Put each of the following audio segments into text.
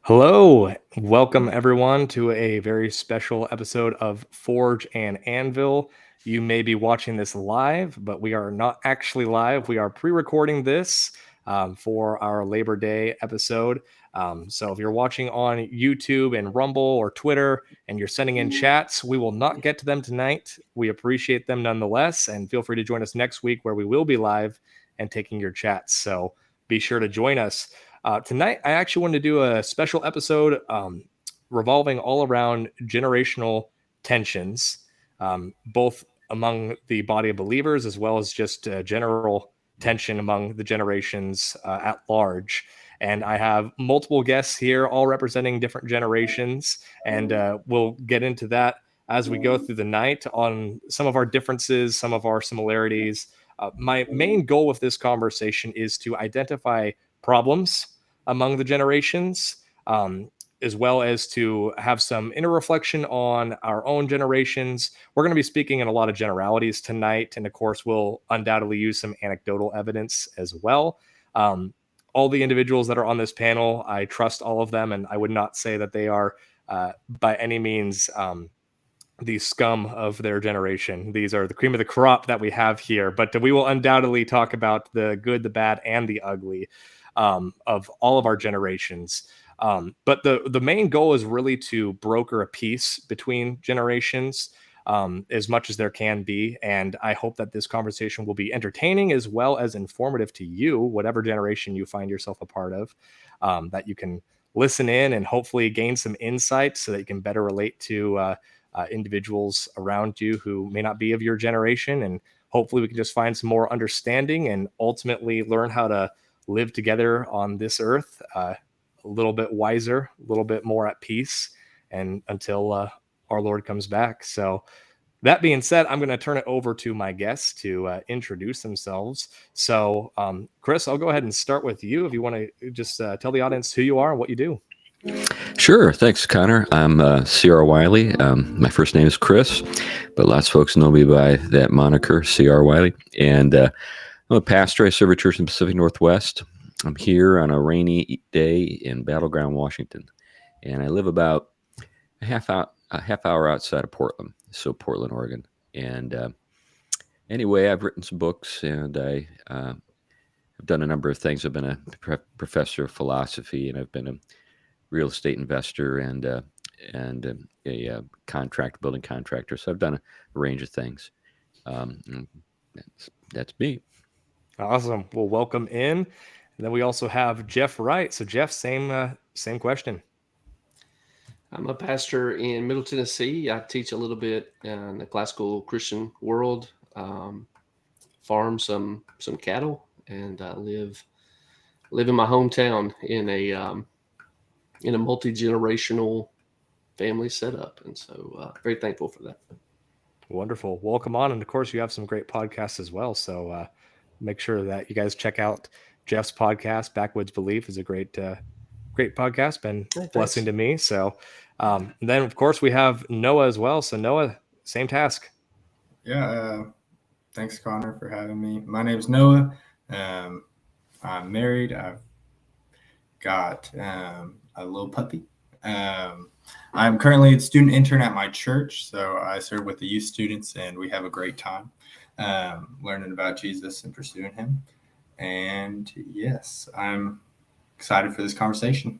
Hello, welcome everyone to a very special episode of Forge and Anvil. You may be watching this live, but we are not actually live. We are pre-recording this for our Labor Day episode. So if you're watching on YouTube and Rumble or Twitter and you're sending in chats, we will not get to them tonight. We appreciate them nonetheless, and feel free to join us next week where we will be live and taking your chats. So be sure to join us. Tonight, I actually wanted to do a special episode revolving all around generational tensions, both among the body of believers as well as just general tension among the generations at large. And I have multiple guests here, all representing different generations, and we'll get into that as we go through the night on some of our differences, some of our similarities. My main goal with this conversation is to identify problems among the generations, as well as to have some inner reflection on our own generations. We're going to be speaking in a lot of generalities tonight, and of course, we'll undoubtedly use some anecdotal evidence as well. All the individuals that are on this panel, I trust all of them, and I would not say that they are by any means the scum of their generation. These are the cream of the crop that we have here, but we will undoubtedly talk about the good, the bad, and the ugly of all of our generations. But the main goal is really to broker a peace between generations as much as there can be. And I hope that this conversation will be entertaining as well as informative to you, whatever generation you find yourself a part of, that you can listen in and hopefully gain some insight so that you can better relate to individuals around you who may not be of your generation. And hopefully we can just find some more understanding and ultimately learn how to live together on this earth a little bit wiser, a little bit more at peace, and until our Lord comes back. So that being said, I'm going to turn it over to my guests to introduce themselves. So, Chris, I'll go ahead and start with you if you want to just tell the audience who you are and what you do. Sure. Thanks, Connor. I'm C.R.Wiley. My first name is Chris, but lots of folks know me by that moniker, C.R.Wiley. And I'm a pastor. I serve a church in the Pacific Northwest. I'm here on a rainy day in Battleground, Washington. And I live about a half hour outside of Portland, so Portland, Oregon. And anyway, I've written some books, and I've done a number of things. I've been a professor of philosophy, and I've been a real estate investor and a building contractor. So I've done a range of things. That's me. Awesome. Well, welcome in. And then we also have Jeff Wright. So Jeff, same question. I'm a pastor in Middle Tennessee. I teach a little bit in the classical Christian world, farm some cattle, and live in my hometown in a multi-generational family setup, and so very thankful for that. Wonderful. Welcome on. And of course, you have some great podcasts as well. So make sure that you guys check out Jeff's podcast. Backwoods Belief is a great podcast. Been blessing to me. So then, of course, we have Noah as well. So Noah, same task. Yeah. Thanks, Connor, for having me. My name's Noah. I'm married. I've got a little puppy. I'm currently a student intern at my church, so I serve with the youth students, and we have a great time learning about Jesus and pursuing him. And yes, I'm excited for this conversation.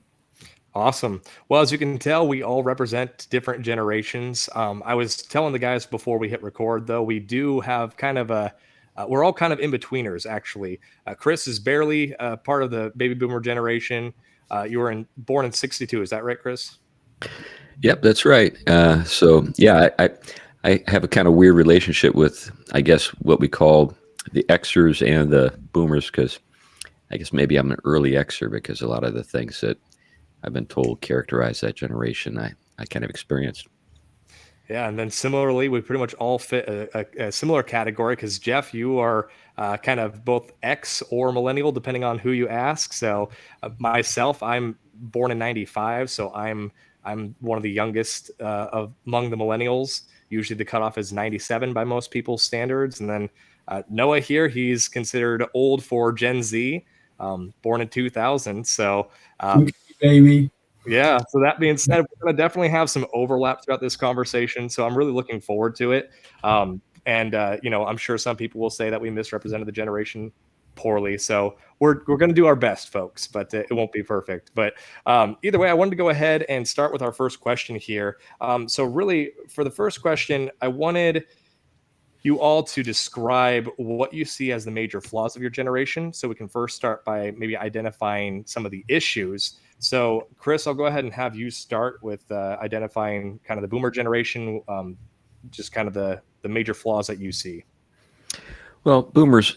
Awesome. Well, as you can tell, we all represent different generations. I was telling the guys before we hit record, though, we do have kind of we're all kind of in-betweeners, actually. Chris is barely part of the baby boomer generation. You were born in 62. Is that right, Chris? Yep, that's right. So yeah, I have a kind of weird relationship with, I guess, what we call the Xers and the boomers, because I guess maybe I'm an early Xer because a lot of the things that I've been told characterize that generation I kind of experienced. Yeah, and then similarly, we pretty much all fit a similar category because Jeff, you are kind of both X or millennial, depending on who you ask. So myself, I'm born in '95, so I'm one of the youngest among the millennials. Usually, the cutoff is 97 by most people's standards, and then Noah here, he's considered old for Gen Z, born in 2000. So baby. Yeah. So that being said, we're going to definitely have some overlap throughout this conversation. So I'm really looking forward to it. I'm sure some people will say that we misrepresented the generation poorly. So we're going to do our best, folks, but it won't be perfect. But either way, I wanted to go ahead and start with our first question here. So really, for the first question, I wanted you all to describe what you see as the major flaws of your generation. So we can first start by maybe identifying some of the issues. So, Chris, I'll go ahead and have you start with identifying kind of the boomer generation, just kind of the major flaws that you see. Well, boomers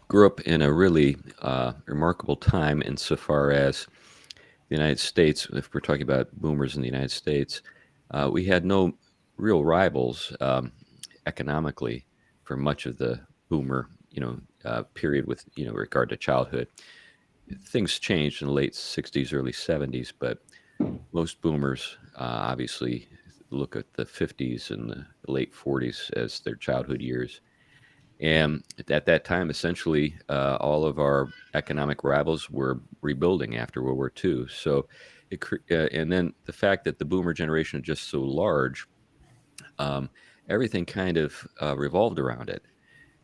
grew up in a really remarkable time insofar as the United States, if we're talking about boomers in the United States, we had no real rivals economically for much of the boomer, period with, regard to childhood. Things changed in the late 60s, early 70s, but most boomers obviously look at the 50s and the late 40s as their childhood years. And at that time, essentially, all of our economic rivals were rebuilding after World War II. So, and then the fact that the boomer generation is just so large, um, everything kind of revolved around it.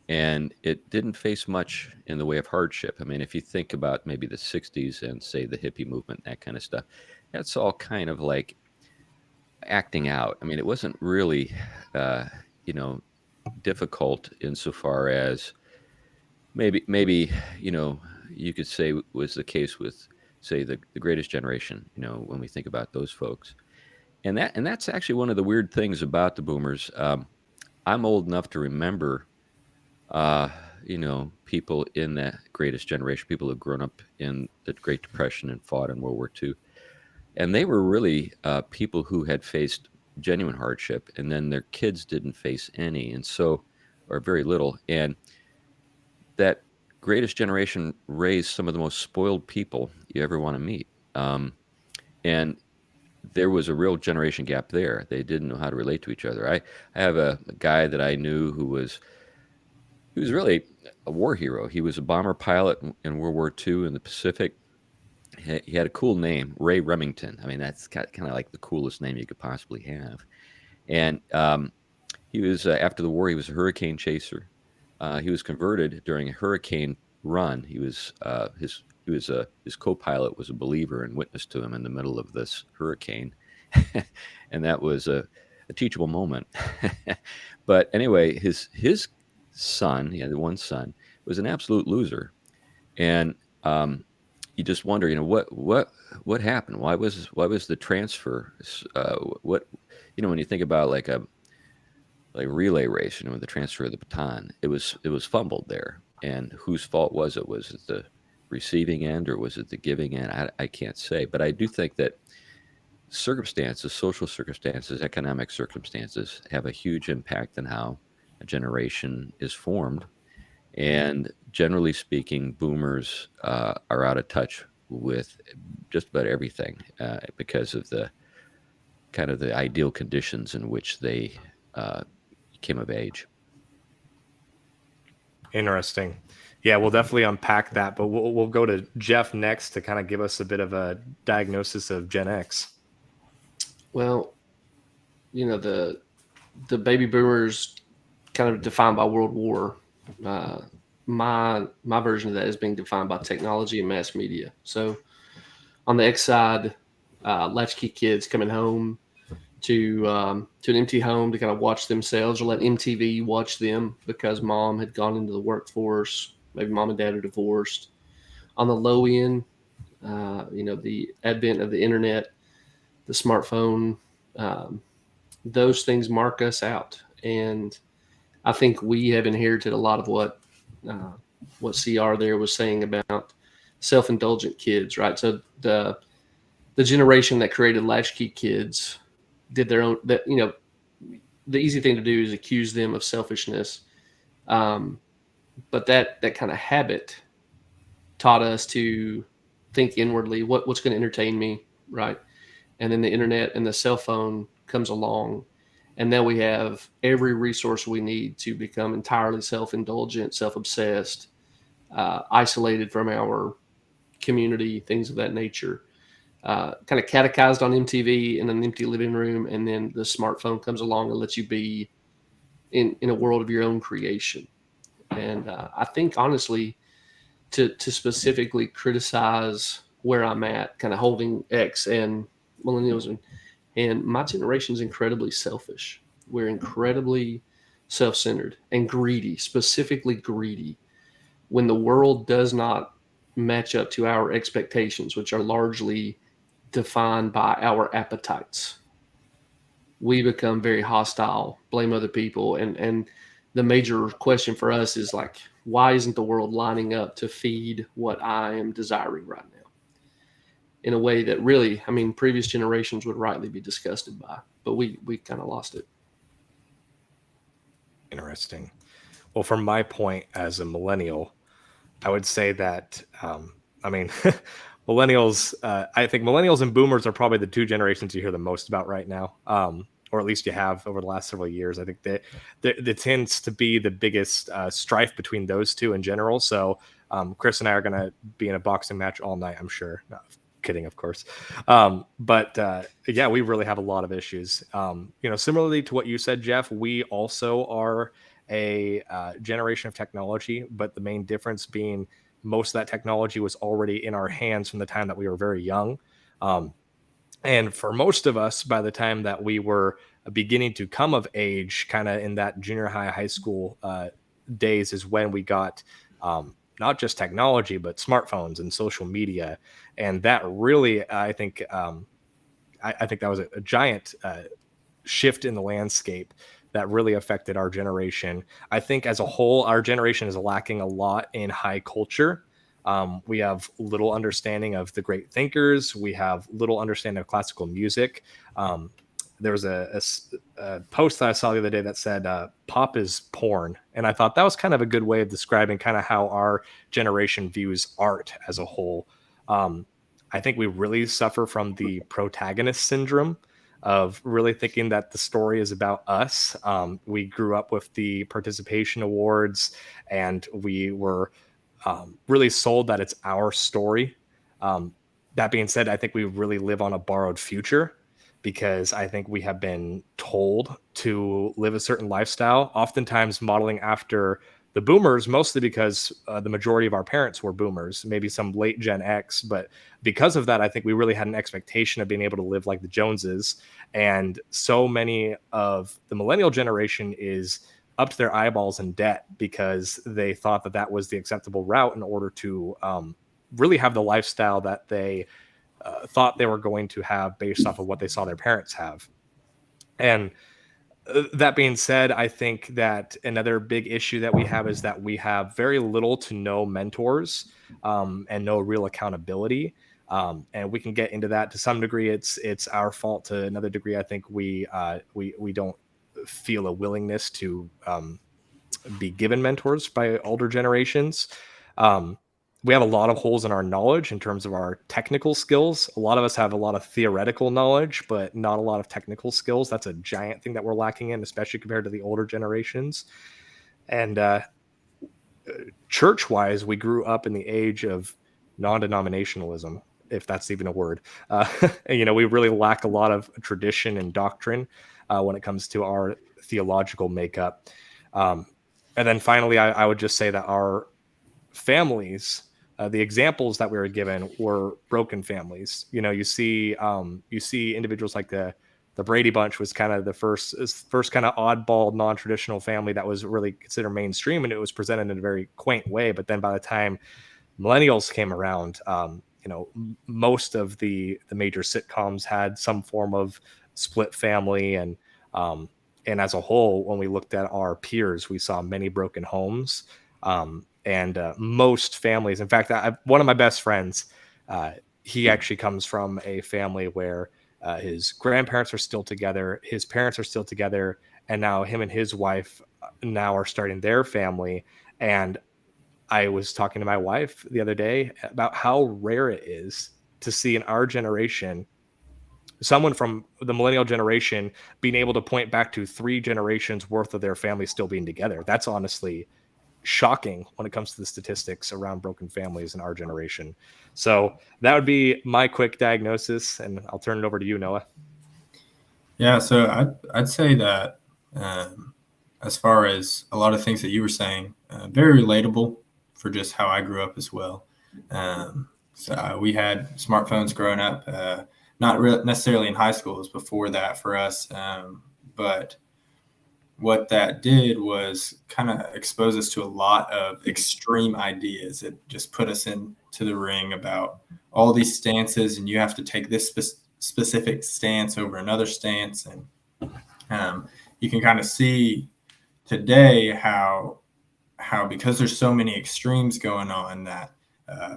And it didn't face much in the way of hardship. I mean, if you think about maybe the 60s and say the hippie movement, that kind of stuff, that's all kind of like acting out. I mean, it wasn't really, uh, you know, difficult insofar as maybe you could say was the case with say the greatest generation, when we think about those folks. And that's actually one of the weird things about the boomers. I'm old enough to remember people in that greatest generation, people who've grown up in the Great Depression and fought in World War II. And they were really people who had faced genuine hardship, and then their kids didn't face any, and so, or very little. And that greatest generation raised some of the most spoiled people you ever want to meet. And there was a real generation gap there. They didn't know how to relate to each other. I have a guy that I knew he was really a war hero. He was a bomber pilot in World War II in the Pacific. He had a cool name, Ray Remington. I mean, that's kind of like the coolest name you could possibly have. And he was after the war. He was a hurricane chaser. He was converted during a hurricane run. His co-pilot was a believer and witnessed to him in the middle of this hurricane, and that was a teachable moment. But anyway, his son, he had one son, was an absolute loser, and you just wonder, what happened? Why was the transfer? What when you think about like relay race, with the transfer of the baton, it was fumbled there. And whose fault was it? Was it the receiving end or was it the giving end? I can't say, but I do think that circumstances, social circumstances, economic circumstances have a huge impact on how a generation is formed. And generally speaking, boomers are out of touch with just about everything because of the kind of the ideal conditions in which they came of age. Interesting. Yeah, we'll definitely unpack that, but we'll go to Jeff next to kind of give us a bit of a diagnosis of Gen X. Well, the baby boomers kind of defined by World War. My version of that is being defined by technology and mass media. So on the X side, latchkey kids coming home to an empty home to kind of watch themselves or let MTV watch them because mom had gone into the workforce. Maybe mom and dad are divorced. On the low end, the advent of the internet, the smartphone, those things mark us out. And I think we have inherited a lot of what CR there was saying about self-indulgent kids, right? So the generation that created latchkey kids did their own. That the easy thing to do is accuse them of selfishness, but that kind of habit taught us to think inwardly. What's going to entertain me, right? And then the internet and the cell phone comes along, and now we have every resource we need to become entirely self-indulgent, self-obsessed, isolated from our community, things of that nature. kind of catechized on MTV in an empty living room, and then the smartphone comes along and lets you be in a world of your own creation. And I think, honestly, to specifically criticize where I'm at, kind of holding X and millennials, and my generation is incredibly selfish. We're incredibly self-centered and greedy, specifically greedy. When the world does not match up to our expectations, which are largely defined by our appetites, we become very hostile, blame other people. And the major question for us is like, why isn't the world lining up to feed what I am desiring right now? In a way that really, I mean, previous generations would rightly be disgusted by, but we kind of lost it. Interesting. Well, from my point as a millennial, I would say that, I mean, millennials, I think millennials and boomers are probably the two generations you hear the most about right now, or at least you have over the last several years. I think that there tends to be the biggest strife between those two in general. So Chris and I are going to be in a boxing match all night, I'm sure. No, kidding, of course. But yeah, we really have a lot of issues. Similarly to what you said, Jeff, we also are a generation of technology, but the main difference being most of that technology was already in our hands from the time that we were very young. And for most of us, by the time that we were beginning to come of age, kind of in that junior high school days, is when we got not just technology, but smartphones and social media. And that really, I think that was a giant shift in the landscape that really affected our generation. I think as a whole, our generation is lacking a lot in high culture. We have little understanding of the great thinkers. We have little understanding of classical music. There was a post that I saw the other day that said, pop is porn. And I thought that was kind of a good way of describing kind of how our generation views art as a whole. I think we really suffer from the protagonist syndrome of really thinking that the story is about us. We grew up with the participation awards, and we were really sold that it's our story. That being said, I think we really live on a borrowed future, because I think we have been told to live a certain lifestyle, oftentimes modeling after the boomers, mostly because the majority of our parents were boomers, maybe some late Gen X. But because of that, I think we really had an expectation of being able to live like the Joneses. And so many of the millennial generation is up to their eyeballs in debt because they thought that that was the acceptable route in order to really have the lifestyle that they thought they were going to have based off of what they saw their parents have. And that being said, I think that another big issue that we have is that we have very little to no mentors and no real accountability. And we can get into that to some degree. It's our fault. To another degree, I think we don't feel a willingness to be given mentors by older generations. We have a lot of holes in our knowledge in terms of our technical skills. A lot of us have a lot of theoretical knowledge, but not a lot of technical skills. That's a giant thing that we're lacking in, especially compared to the older generations. And church-wise, we grew up in the age of non-denominationalism, if that's even a word. We really lack a lot of tradition and doctrine when it comes to our theological makeup. And then finally, I would just say that our families, the examples that we were given were broken families. You see individuals like the Brady Bunch was kind of the first kind of oddball, non-traditional family that was really considered mainstream, and it was presented in a very quaint way. But then by the time millennials came around, most of the major sitcoms had some form of split family, and as a whole, when we looked at our peers, we saw many broken homes. And most families, in fact, one of my best friends, he actually comes from a family where his grandparents are still together, his parents are still together, and now him and his wife now are starting their family. And I was talking to my wife the other day about how rare it is to see in our generation someone from the millennial generation being able to point back to 3 generations worth of their family still being together. That's honestly shocking when it comes to the statistics around broken families in our generation. So that would be my quick diagnosis, and I'll turn it over to you, Noah. Yeah, so I'd say that as far as a lot of things that you were saying, very relatable for just how I grew up as well. So we had smartphones growing up, not necessarily in high school, it was before that for us. But what that did was kind of expose us to a lot of extreme ideas. It just put us into the ring about all these stances, and you have to take this specific stance over another stance. And you can kind of see today how because there's so many extremes going on that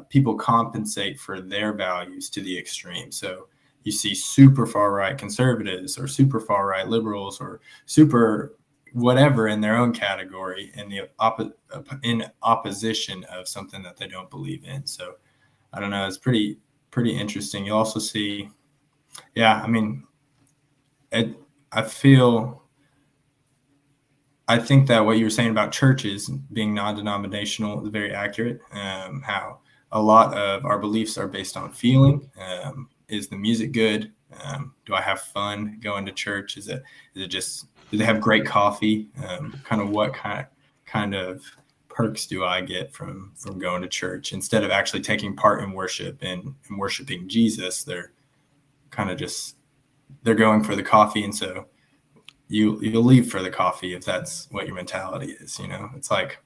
people compensate for their values to the extreme. So you see super far right conservatives or super far right liberals or super whatever in their own category in opposition of something that they don't believe in. So I don't know, it's pretty interesting. You'll also see, yeah, I mean, I think that what you were saying about churches being non-denominational is very accurate. How a lot of our beliefs are based on feeling. Is the music good? Do I have fun going to church? Is it just, do they have great coffee? Kind of what kind of perks do I get from going to church instead of actually taking part in worship and worshiping Jesus? They're kind of just, they're going for the coffee, and so you'll leave for the coffee if that's what your mentality is. It's like,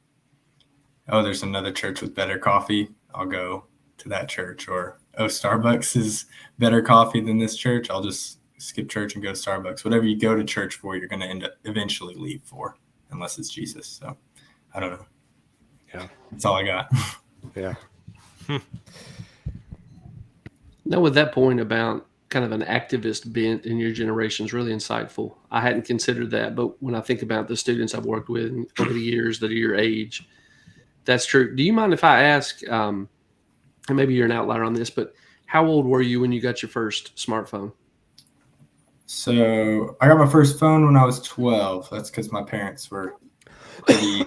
oh, there's another church with better coffee, I'll go to that church. Or, oh, Starbucks is better coffee than this church, I'll just skip church and go to Starbucks. Whatever you go to church for, you're going to end up eventually leave for, unless it's Jesus. So I don't know. Yeah, that's all I got. Yeah. Now, with that point about kind of an activist bent in your generation is really insightful. I hadn't considered that, but when I think about the students I've worked with over the years that are your age, that's true. Do you mind if I ask, and maybe you're an outlier on this, but how old were you when you got your first smartphone? So I got my first phone when I was 12. That's because my parents were pretty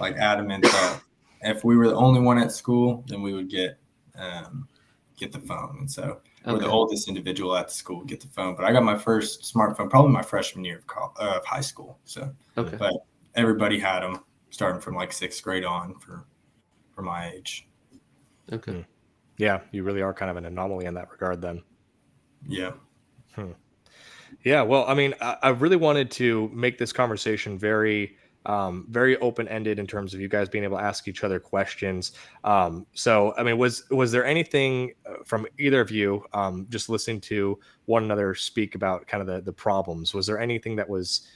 adamant that if we were the only one at school, then we would get the phone. And so we're the oldest individual at the school, get the phone. But I got my first smartphone probably my freshman year of high school. So, but everybody had them starting from like 6th grade on for my age. Okay. Yeah, you really are kind of an anomaly in that regard then. Yeah. Yeah, well, I mean, I really wanted to make this conversation very open-ended in terms of you guys being able to ask each other questions. So, I mean, was there anything from either of you, just listening to one another speak about kind of the problems? Was there anything that was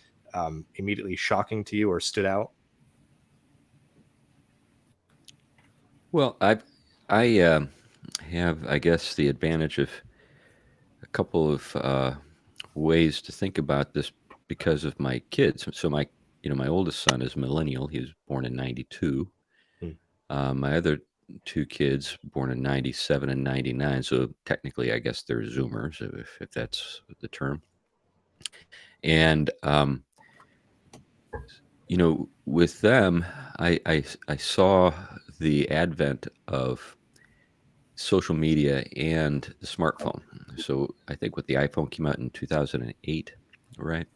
immediately shocking to you or stood out? Well, I have, I guess, the advantage of a couple of ways to think about this because of my kids. So my oldest son is millennial. He was born in 92. My other two kids born in 97 and 99. So technically, I guess they're Zoomers, if that's the term. And, with them, I saw the advent of social media and the smartphone. So I think the iPhone came out in 2008, right?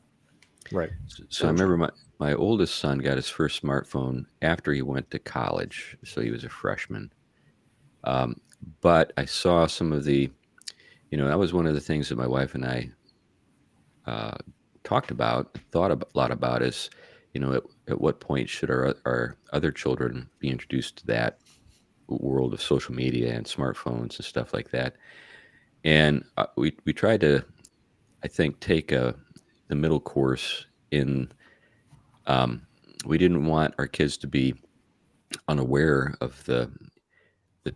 Right. So I remember my oldest son got his first smartphone after he went to college. So he was a freshman. But I saw some of the, that was one of the things that my wife and I talked about, thought a lot about is, at what point should our other children be introduced to that world of social media and smartphones and stuff like that. And we tried to, I think, take the middle course in, we didn't want our kids to be unaware of the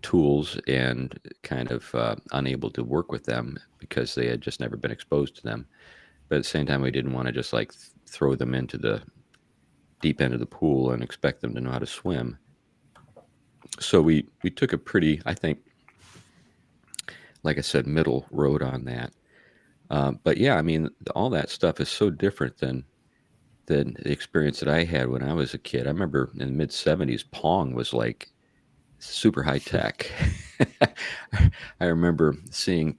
tools and kind of unable to work with them because they had just never been exposed to them. But at the same time, we didn't want to just throw them into the deep end of the pool and expect them to know how to swim. So we took a pretty, I think, like I said, middle road on that. But yeah, I mean, all that stuff is so different than than the experience that I had when I was a kid. I remember in the mid 70s, Pong was like super high tech. I remember seeing,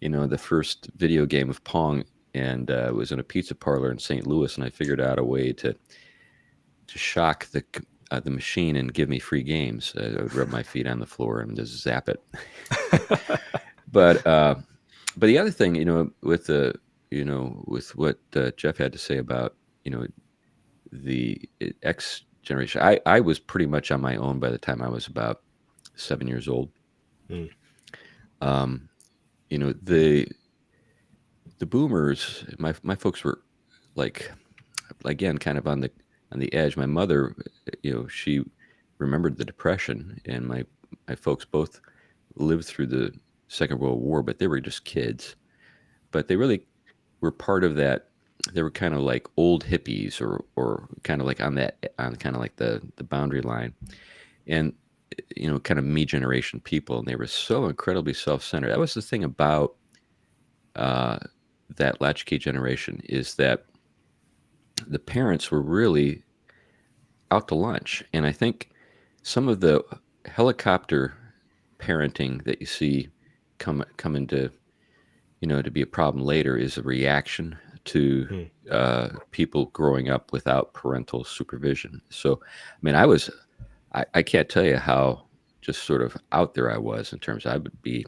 the first video game of Pong, and it was in a pizza parlor in St. Louis, and I figured out a way to shock the machine and give me free games. I would rub my feet on the floor and just zap it. But the other thing, with with what Jeff had to say about the X generation, I was pretty much on my own by the time I was about 7 years old. Mm. The boomers, my folks were like, again, kind of on the edge. My mother, she remembered the Depression, and my folks both lived through the Second World War, but they were just kids. But they really were part of that. They were kind of like old hippies, or kind of like on kind of like the boundary line, and kind of me generation people, and they were so incredibly self-centered. That was the thing about that latchkey generation, is that the parents were really out to lunch. And I think some of the helicopter parenting that you see come into, to be a problem later, is a reaction to people growing up without parental supervision. So, I mean, I can't tell you how just sort of out there I was, in terms of, I would be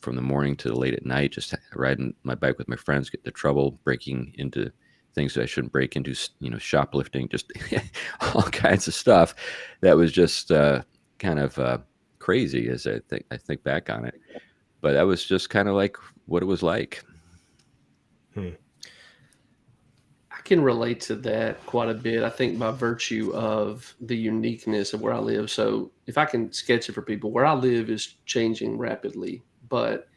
from the morning to late at night, just riding my bike with my friends, get into trouble, breaking into things that I shouldn't break into, shoplifting, just all kinds of stuff that was just kind of crazy as I think back on it. But that was just kind of like what it was like. I can relate to that quite a bit, I think, by virtue of the uniqueness of where I live. So if I can sketch it for people, where I live is changing rapidly, but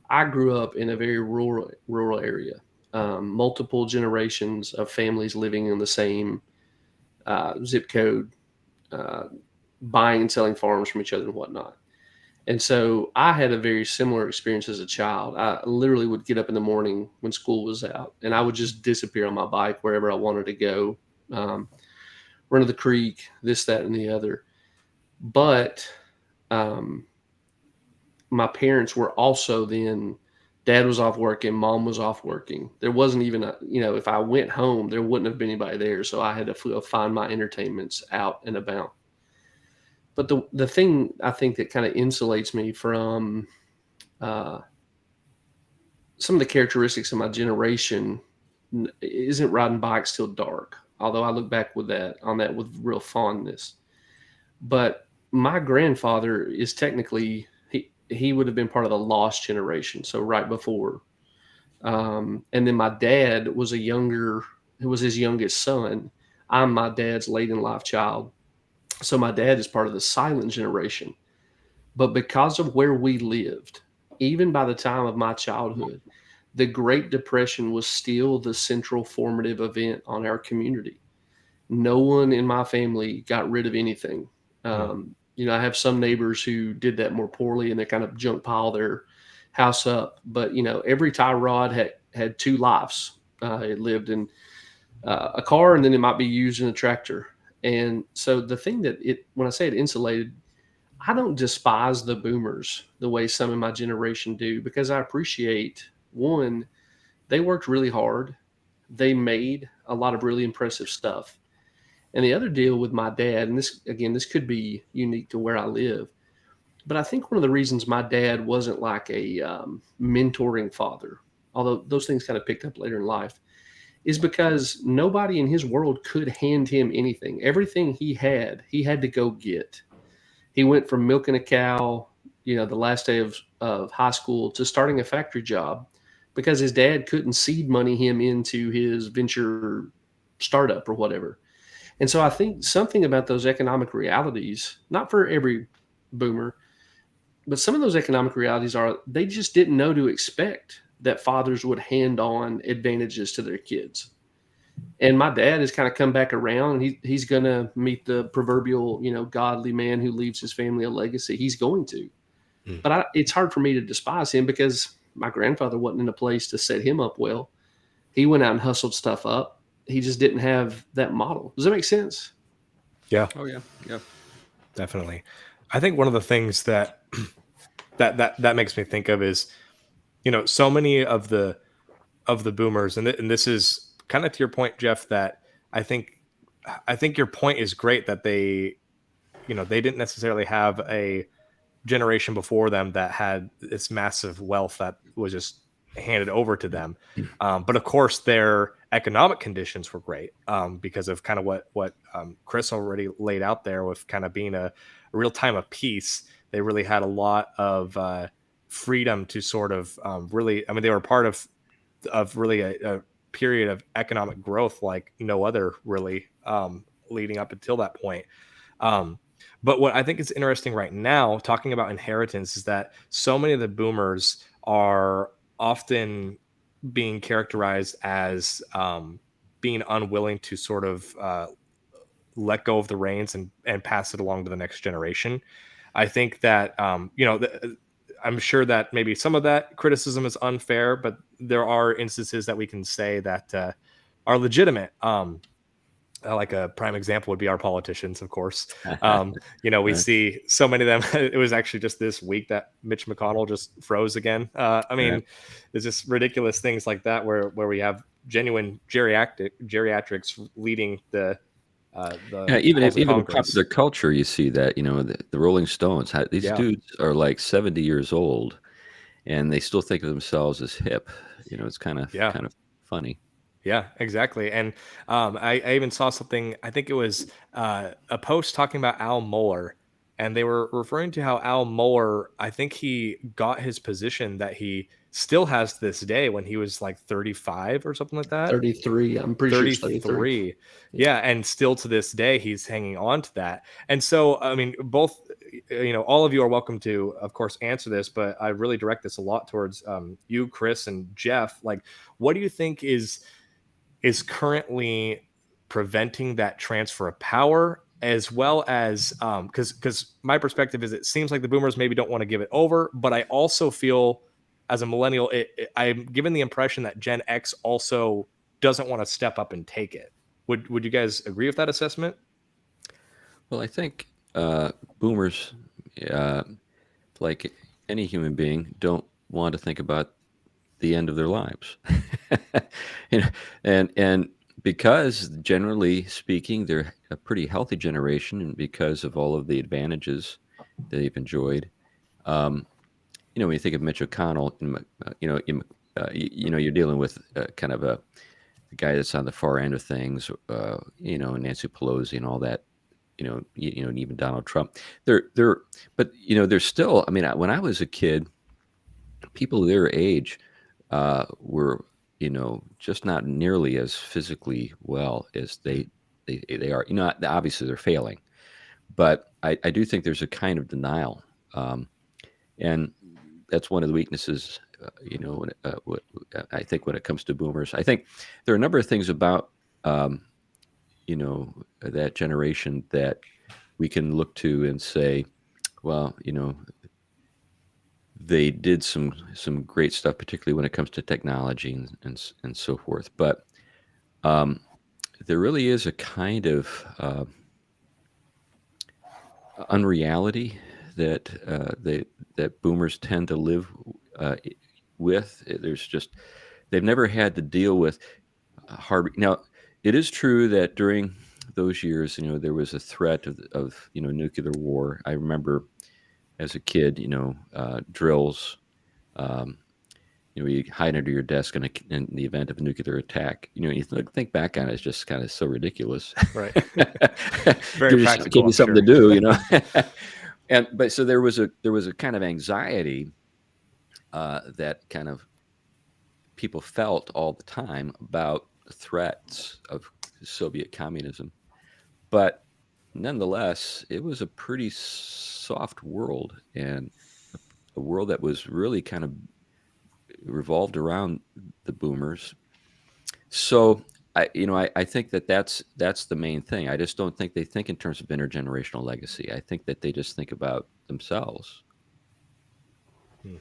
I grew up in a very rural area. Multiple generations of families living in the same zip code, buying and selling farms from each other and whatnot. And so I had a very similar experience as a child. I literally would get up in the morning when school was out, and I would just disappear on my bike wherever I wanted to go, run to the creek, this, that, and the other. But my parents were also then, dad was off working, mom was off working. There wasn't even if I went home, there wouldn't have been anybody there. So I had to find my entertainments out and about. But the thing I think that kind of insulates me from some of the characteristics of my generation isn't riding bikes till dark. Although I look back on that with real fondness. But my grandfather is technically, he would have been part of the lost generation, so right before. And then my dad was his youngest son. I'm my dad's late in life child. So my dad is part of the silent generation. But because of where we lived, even by the time of my childhood, the Great Depression was still the central formative event on our community. No one in my family got rid of anything. I have some neighbors who did that more poorly, and they kind of junk pile their house up. But, every tie rod had two lives. It lived in a car, and then it might be used in a tractor. And so the thing when I say it insulated, I don't despise the boomers the way some in my generation do, because I appreciate, one, they worked really hard. They made a lot of really impressive stuff. And the other deal with my dad, and this could be unique to where I live, but I think one of the reasons my dad wasn't like a mentoring father, although those things kind of picked up later in life, is because nobody in his world could hand him anything. Everything he had to go get. He went from milking a cow, the last day of high school, to starting a factory job because his dad couldn't seed money him into his venture startup or whatever. And so I think something about those economic realities, not for every boomer, but some of those economic realities are, they just didn't know to expect that fathers would hand on advantages to their kids. And my dad has kind of come back around, and he's going to meet the proverbial, godly man who leaves his family a legacy. He's going to. But it's hard for me to despise him, because my grandfather wasn't in a place to set him up well. He went out and hustled stuff up. he just didn't have that model. Does that make sense? Yeah, Oh yeah, yeah. definitely. I think one of the things that that makes me think of is, so many of the boomers, and this is kind of to your point, Jeff, that I think I think your point is great, that they didn't necessarily have a generation before them that had this massive wealth that was just handed over to them. But of course, their economic conditions were great, because of kind of what Chris already laid out there, with kind of being a real time of peace. They really had a lot of freedom to sort of really. I mean, they were part of really a period of economic growth like no other, really, leading up until that point. Um, but what I think is interesting right now, talking about inheritance, is that so many of the boomers are often being characterized as being unwilling to sort of let go of the reins and pass it along to the next generation. I think that I'm sure that maybe some of that criticism is unfair, but there are instances that we can say that are legitimate. Like a prime example would be our politicians, of course. We Right, see so many of them. It was actually just this week that Mitch McConnell just froze again. I right. mean, it's just ridiculous things like that, where we have genuine geriatrics leading Yeah, the even halls of even in popular Congress. culture, you see that the Rolling Stones. These Yeah, dudes are like 70 years old, and they still think of themselves as hip. It's yeah. kind of funny. Yeah, exactly. And I even saw something, I think it was a post talking about Al Mohler, and they were referring to how Al Mohler, I think he got his position that he still has to this day, when he was like 35 or something like that. 33. I'm pretty sure it's 33. 33. Yeah. Yeah, and still to this day he's hanging on to that. And so, I mean, both, all of you are welcome to, of course, answer this, but I really direct this a lot towards you, Chris, and Jeff. Like, what do you think is currently preventing that transfer of power, as well as because my perspective is, it seems like the boomers maybe don't want to give it over, but I also feel, as a millennial, I'm given the impression that Gen X also doesn't want to step up and take it. Would you guys agree with that assessment? Well, I think boomers, uh, like any human being, don't want to think about the end of their lives. you know, and because generally speaking, they're a pretty healthy generation, and because of all of the advantages they've enjoyed. Um, when you think of Mitch McConnell, you're dealing with kind of a guy that's on the far end of things. Nancy Pelosi and all that. And even Donald Trump. They're, but they're still. I mean, when I was a kid, people their age were just not nearly as physically well as they are. Obviously they're failing, but I do think there's a kind of denial, and that's one of the weaknesses. I think when it comes to boomers, I think there are a number of things about that generation that we can look to and say, well, they did some great stuff, particularly when it comes to technology and so forth. But um, there really is a kind of unreality that that boomers tend to live uh, with. There's just they've never had to deal with hard. Now, it is true that during those years, there was a threat of nuclear war. I remember as a kid, drills. Um, you hide under your desk in the event of a nuclear attack. You think back on it, it's just kind of so ridiculous. Right. Very Give practical, you I'm something to sure. do. But so there was a kind of anxiety that kind of people felt all the time about the threats of Soviet communism. But nonetheless, it was a pretty soft world, and a world that was really kind of revolved around the boomers. So I think that's the main thing. I just don't think they think in terms of intergenerational legacy. I think that they just think about themselves. Hmm.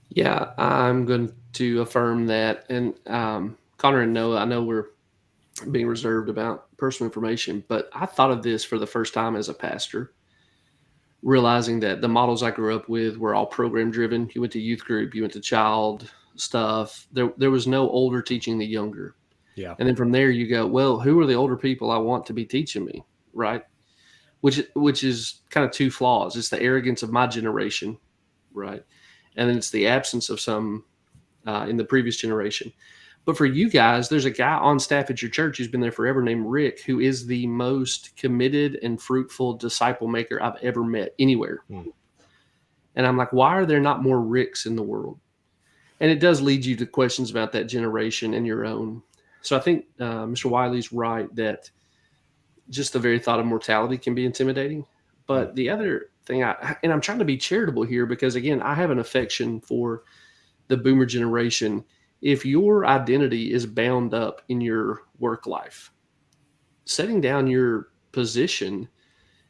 Yeah, I'm going to affirm that. And Connor and Noah, I know we're being reserved about personal information. But I thought of this for the first time as a pastor, realizing that the models I grew up with were all program driven. You went to youth group, you went to child stuff. There was no older teaching the younger. Yeah. And then from there you go, well, who are the older people I want to be teaching me? Right. Which is kind of two flaws. It's the arrogance of my generation. Right. And then it's the absence of some in the previous generation. But for you guys, there's a guy on staff at your church who's been there forever named Rick, who is the most committed and fruitful disciple maker I've ever met anywhere. And I'm like, why are there not more Ricks in the world? And it does lead you to questions about that generation and your own. So I think Mr. Wiley's right that just the very thought of mortality can be intimidating. But the other thing, and I'm trying to be charitable here because, again, I have an affection for the boomer generation. If your identity is bound up in your work life, setting down your position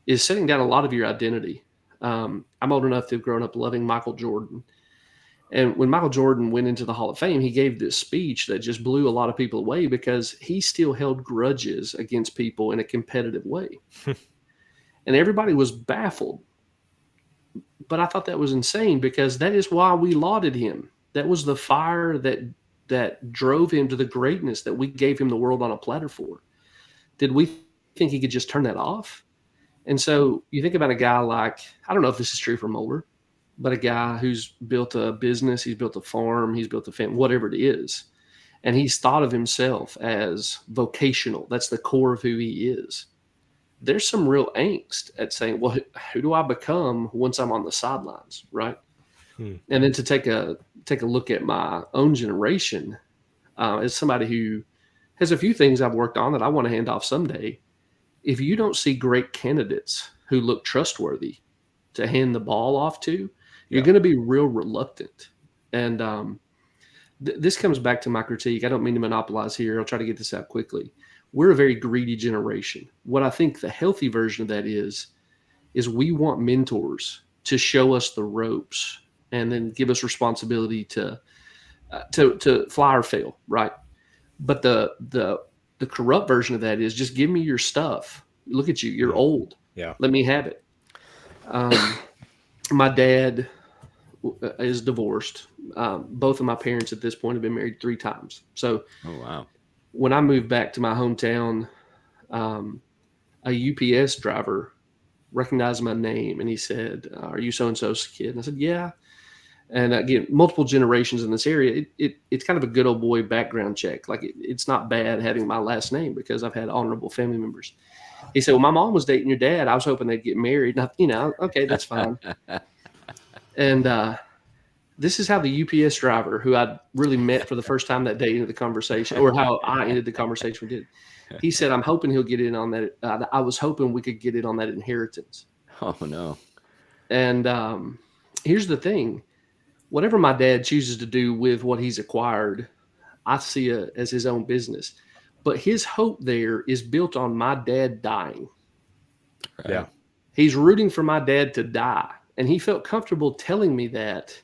is setting down a lot of your identity. I'm old enough to have grown up loving Michael Jordan. And when Michael Jordan went into the Hall of Fame, he gave this speech that just blew a lot of people away because he still held grudges against people in a competitive way. And everybody was baffled. But I thought that was insane because that is why we lauded him. That was the fire that drove him to the greatness that we gave him the world on a platter for. Did we think he could just turn that off? And so you think about a guy like, I don't know if this is true for Moeller, but a guy who's built a business, he's built a farm, he's built a family, whatever it is. And he's thought of himself as vocational. That's the core of who he is. There's some real angst at saying, well, who do I become once I'm on the sidelines, right? And then to take a look at my own generation, as somebody who has a few things I've worked on that I want to hand off someday. If you don't see great candidates who look trustworthy to hand the ball off to, you're going to be real reluctant. And this comes back to my critique. I don't mean to monopolize here. I'll try to get this out quickly. We're a very greedy generation. What I think the healthy version of that is we want mentors to show us the ropes and then give us responsibility to fly or fail, right? But the corrupt version of that is just give me your stuff. Look at you. You're old. Yeah. Let me have it. My dad is divorced. Both of my parents at this point have been married 3 times. So Oh, wow. when I moved back to my hometown, a UPS driver recognized my name and he said, "Are you so-and-so's kid?" And I said, "Yeah." And again, multiple generations in this area, it's kind of a good old boy background check. Like it's not bad having my last name because I've had honorable family members. He said, "Well, my mom was dating your dad. I was hoping they'd get married." And okay, that's fine. And this is how the UPS driver, who I really met for the first time that day, ended the conversation, or how I ended the conversation. We did. He said, "I'm hoping he'll get in on that. I was hoping we could get in on that inheritance." Oh, no. And here's the thing. Whatever my dad chooses to do with what he's acquired, I see it as his own business. But his hope there is built on my dad dying. Right. Yeah. He's rooting for my dad to die. And he felt comfortable telling me that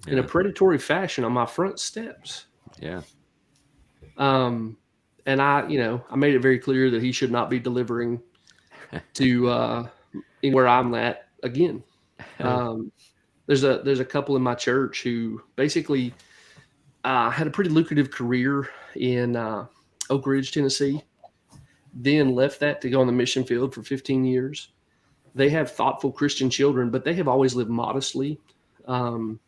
in a predatory fashion on my front steps. Yeah. And I made it very clear that he should not be delivering to where I'm at again. There's a couple in my church who basically had a pretty lucrative career in Oak Ridge, Tennessee, then left that to go on the mission field for 15 years. They have thoughtful Christian children, but they have always lived modestly. And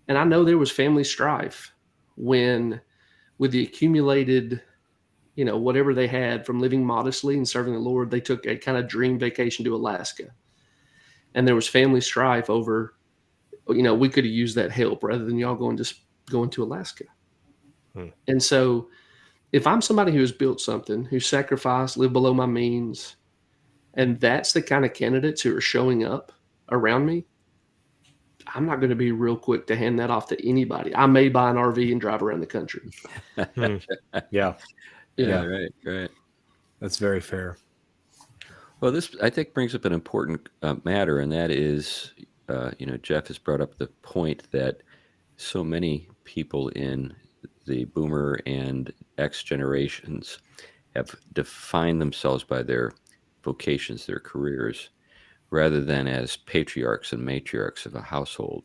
I know there was family strife with the accumulated, whatever they had from living modestly and serving the Lord, they took a kind of dream vacation to Alaska. And there was family strife over, we could have used that help rather than y'all going to Alaska. And so if I'm somebody who has built something, who sacrificed, lived below my means, and that's the kind of candidates who are showing up around me, I'm not going to be real quick to hand that off to anybody. I may buy an RV and drive around the country. Yeah. Right. That's very fair. Well, this, I think, brings up an important matter, and that is, Jeff has brought up the point that so many people in the boomer and X generations have defined themselves by their vocations, their careers, rather than as patriarchs and matriarchs of a household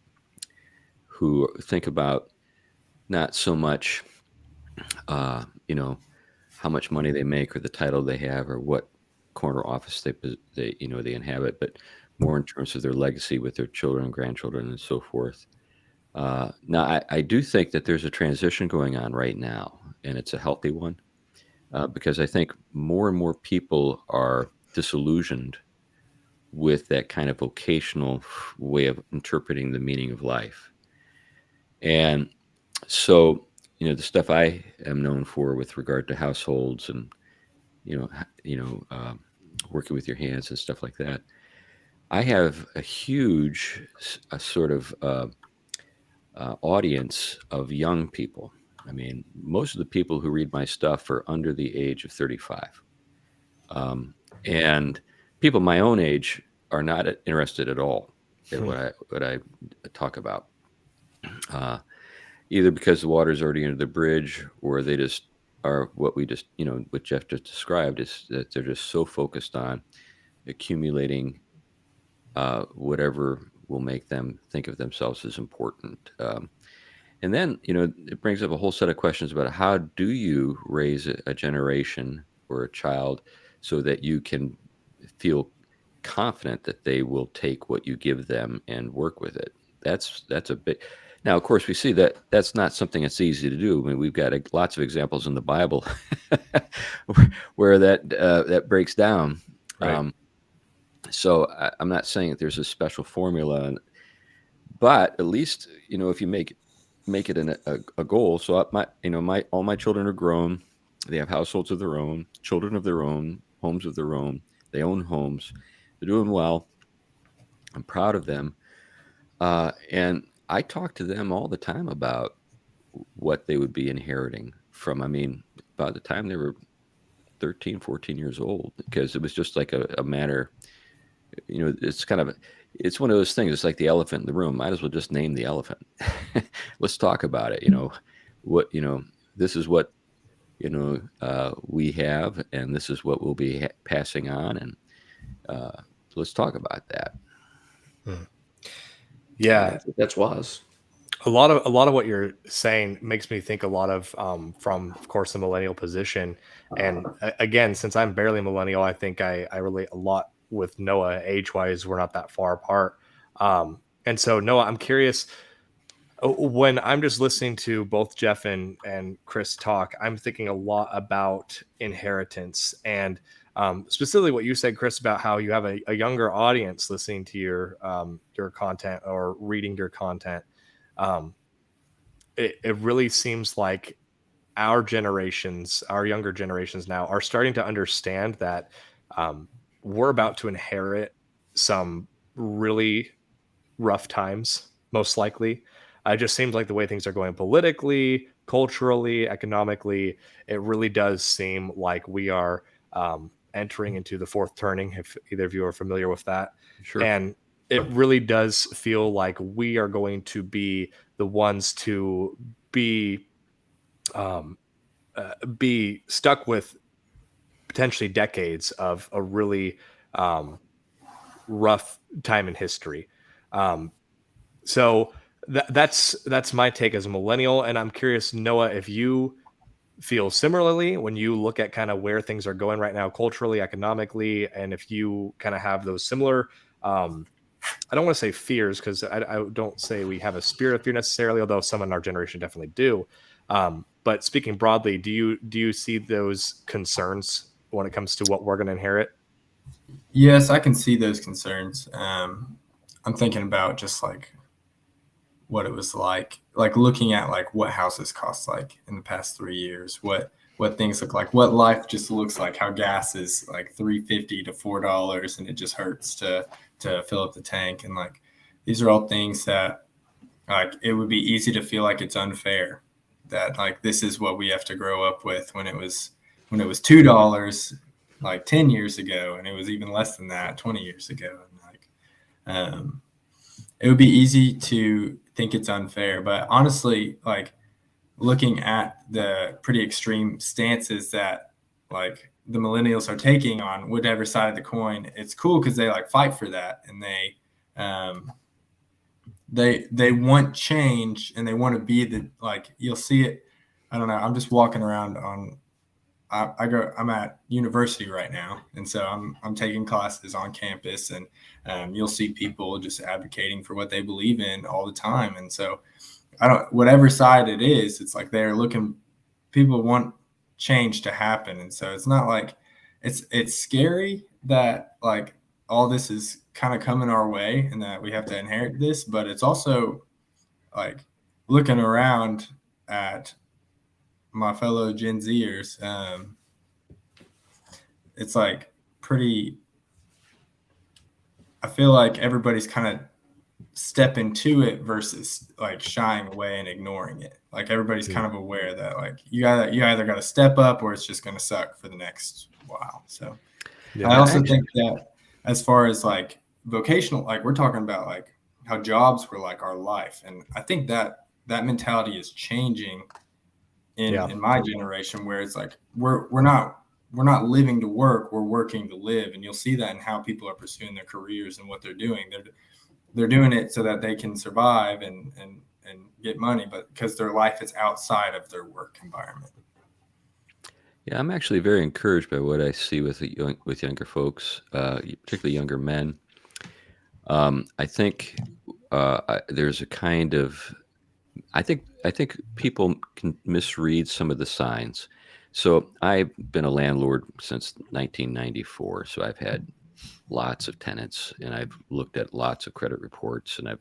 who think about not so much, you know, how much money they make or the title they have or what corner office they inhabit, but more in terms of their legacy with their children, grandchildren, and so forth. Now, I do think that there's a transition going on right now, and it's a healthy one, because I think more and more people are disillusioned with that kind of vocational way of interpreting the meaning of life. And so, the stuff I am known for with regard to households and, working with your hands and stuff like that, I have a huge sort of audience of young people. I mean, most of the people who read my stuff are under the age of 35. And people my own age are not interested at all in what I talk about. Either because the water's already under the bridge, or they just are what Jeff just described, is that they're just so focused on accumulating whatever will make them think of themselves as important. And then, it brings up a whole set of questions about how do you raise a generation or a child so that you can feel confident that they will take what you give them and work with it. That's a big. Now, of course, we see that that's not something that's easy to do. I mean, we've got lots of examples in the Bible where that breaks down. Right. So I'm not saying that there's a special formula, but at least if you make it a goal. So all my children are grown. They have households of their own, children of their own, homes of their own. They own homes. They're doing well. I'm proud of them. And I talk to them all the time about what they would be inheriting from, by the time they were 13, 14 years old, because it was just like a matter, it's one of those things. It's like the elephant in the room. Might as well just name the elephant. Let's talk about it. This is what, we have, and this is what we'll be passing on. And let's talk about that. Yeah, that's wise. a lot of what you're saying makes me think a lot of from, of course, the millennial position. And again, since I'm barely millennial, I think I relate a lot with Noah. Age wise, we're not that far apart. And so, Noah, I'm curious, when I'm just listening to both Jeff and Chris talk, I'm thinking a lot about inheritance, and specifically what you said, Chris, about how you have a younger audience listening to your content or reading your content. It really seems like our younger generations now are starting to understand that we're about to inherit some really rough times, most likely. It just seems like the way things are going politically, culturally, economically, it really does seem like we are entering into the fourth turning, if either of you are familiar with that. Sure. And it really does feel like we are going to be the ones to be stuck with potentially decades of a really rough time in history. So that's my take as a millennial, and I'm curious, Noah, if you feel similarly when you look at kind of where things are going right now, culturally, economically, and if you kind of have those similar. I don't want to say fears, because I don't say we have a spirit of fear necessarily, although some in our generation definitely do. But speaking broadly, do you see those concerns when it comes to what we're going to inherit? Yes, I can see those concerns. I'm thinking about just like what it was like looking at like what houses cost like in the past 3 years, what things look like, what life just looks like, how gas is like $3.50 to $4, and it just hurts to fill up the tank. And like, these are all things that like, it would be easy to feel like it's unfair that like, this is what we have to grow up with when it was $2 like 10 years ago, and it was even less than that 20 years ago. And like, it would be easy to think it's unfair, but honestly, like, looking at the pretty extreme stances that like the millennials are taking on whatever side of the coin, it's cool because they like fight for that, and they want change, and they want to be the, like, you'll see it. I don't know. I'm just walking around on. I'm at university right now, and so I'm taking classes on campus, and you'll see people just advocating for what they believe in all the time. And so whatever side it is, it's like they're looking. People want change to happen, and so it's not like it's scary that like all this is kind of coming our way and that we have to inherit this, but it's also like looking around at my fellow Gen Zers, it's like pretty. I feel like everybody's kind of stepping to it versus like shying away and ignoring it. Like everybody's kind of aware that like you either got to step up or it's just going to suck for the next while. So I also think that as far as like vocational, like we're talking about like how jobs were like our life, and I think that mentality is changing in my generation, where it's like we're not living to work, we're working to live. And you'll see that in how people are pursuing their careers and what they're doing. They're doing it so that they can survive and get money, but because their life is outside of their work environment. Yeah, I'm actually very encouraged by what I see with younger folks, particularly younger men. I think there's a kind of, I think people can misread some of the signs. So I've been a landlord since 1994. So I've had lots of tenants, and I've looked at lots of credit reports, and I've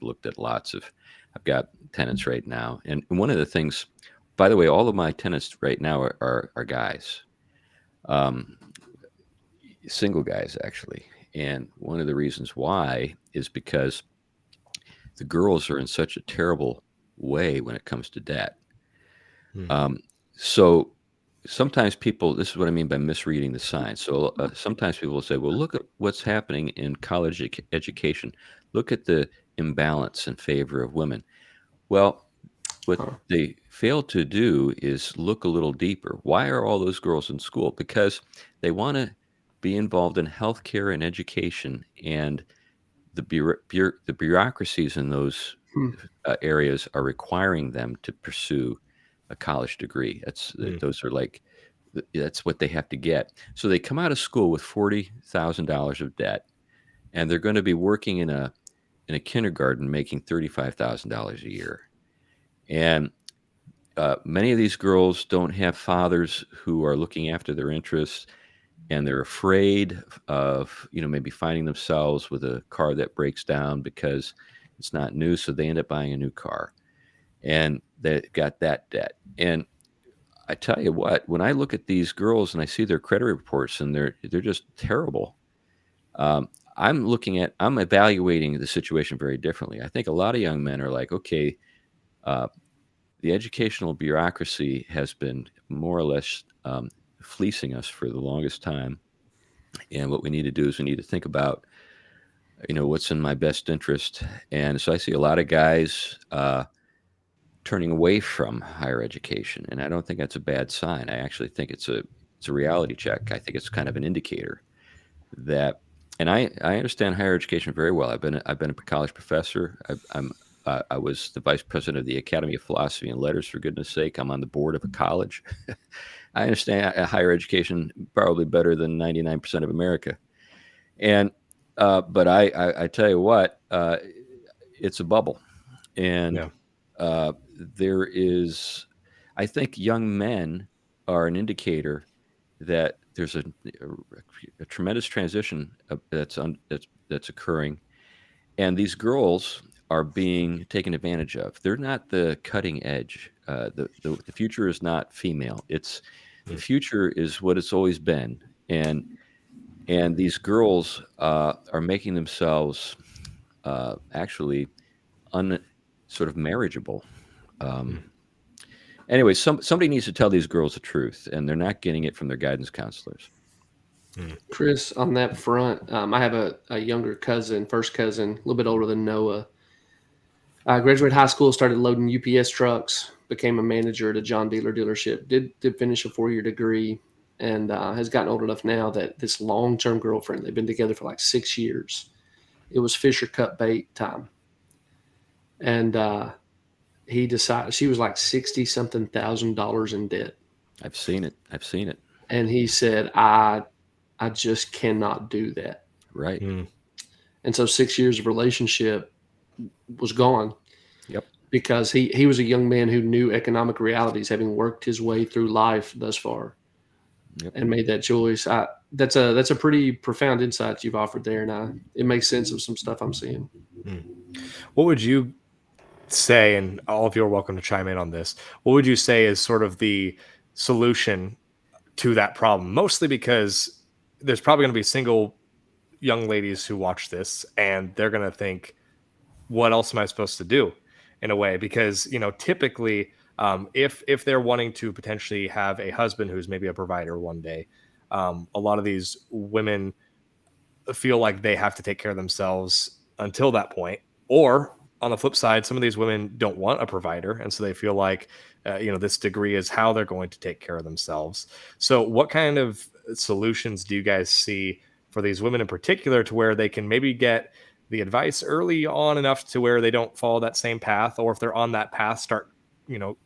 got tenants right now. And one of the things, by the way, all of my tenants right now are guys, single guys actually. And one of the reasons why is because the girls are in such a terrible way when it comes to debt. So sometimes people, this is what I mean by misreading the signs. So sometimes people will say, well, look at what's happening in college education. Look at the imbalance in favor of women. Well, what they fail to do is look a little deeper. Why are all those girls in school? Because they want to be involved in healthcare and education, and the bureaucracies in those areas are requiring them to pursue a college degree. Those are like, that's what they have to get. So they come out of school with $40,000 of debt, and they're going to be working in a kindergarten making $35,000 a year. And many of these girls don't have fathers who are looking after their interests, and they're afraid of, maybe finding themselves with a car that breaks down because it's not new. So they end up buying a new car, and they've got that debt. And I tell you what, when I look at these girls and I see their credit reports and they're just terrible, I'm evaluating the situation very differently. I think a lot of young men are like, okay, the educational bureaucracy has been more or less fleecing us for the longest time. And what we need to do is we need to think about, what's in my best interest. And so I see a lot of guys turning away from higher education, and I don't think that's a bad sign. I actually think it's a reality check. I think it's kind of an indicator that, and I understand higher education very well. I've been a college professor. I was the vice president of the Academy of Philosophy and Letters, for goodness sake. I'm on the board of a college. I understand higher education probably better than 99% of America. And but I tell you what, it's a bubble, and there is, I think, young men are an indicator that there's a tremendous transition that's occurring, and these girls are being taken advantage of. They're not the cutting edge. The future is not female. The future is what it's always been, and these girls are making themselves actually sort of marriageable. Anyway, somebody needs to tell these girls the truth, and they're not getting it from their guidance counselors. Chris, on that front, I have a younger cousin, first cousin, a little bit older than Noah. I graduated high school, started loading UPS trucks, became a manager at a John Deere dealership, did finish a 4-year degree, and has gotten old enough now that this long-term girlfriend, they've been together for like 6 years. It was Fisher cut bait time. And he decided, she was like 60 something $1,000 in debt. I've seen it. And he said, I just cannot do that. Right. And so 6 years of relationship was gone. Yep. Because he was a young man who knew economic realities, having worked his way through life thus far, and made that choice. That's a pretty profound insight you've offered there, and it makes sense of some stuff I'm seeing. What would you say, and all of you are welcome to chime in on this, what would you say is sort of the solution to that problem? Mostly because there's probably going to be single young ladies who watch this, and they're going to think, what else am I supposed to do? In a way, because typically if they're wanting to potentially have a husband who's maybe a provider one day, a lot of these women feel like they have to take care of themselves until that point. Or on the flip side, some of these women don't want a provider, and so they feel like this degree is how they're going to take care of themselves. So what kind of solutions do you guys see for these women in particular, to where they can maybe get the advice early on enough to where they don't follow that same path, or if they're on that path, start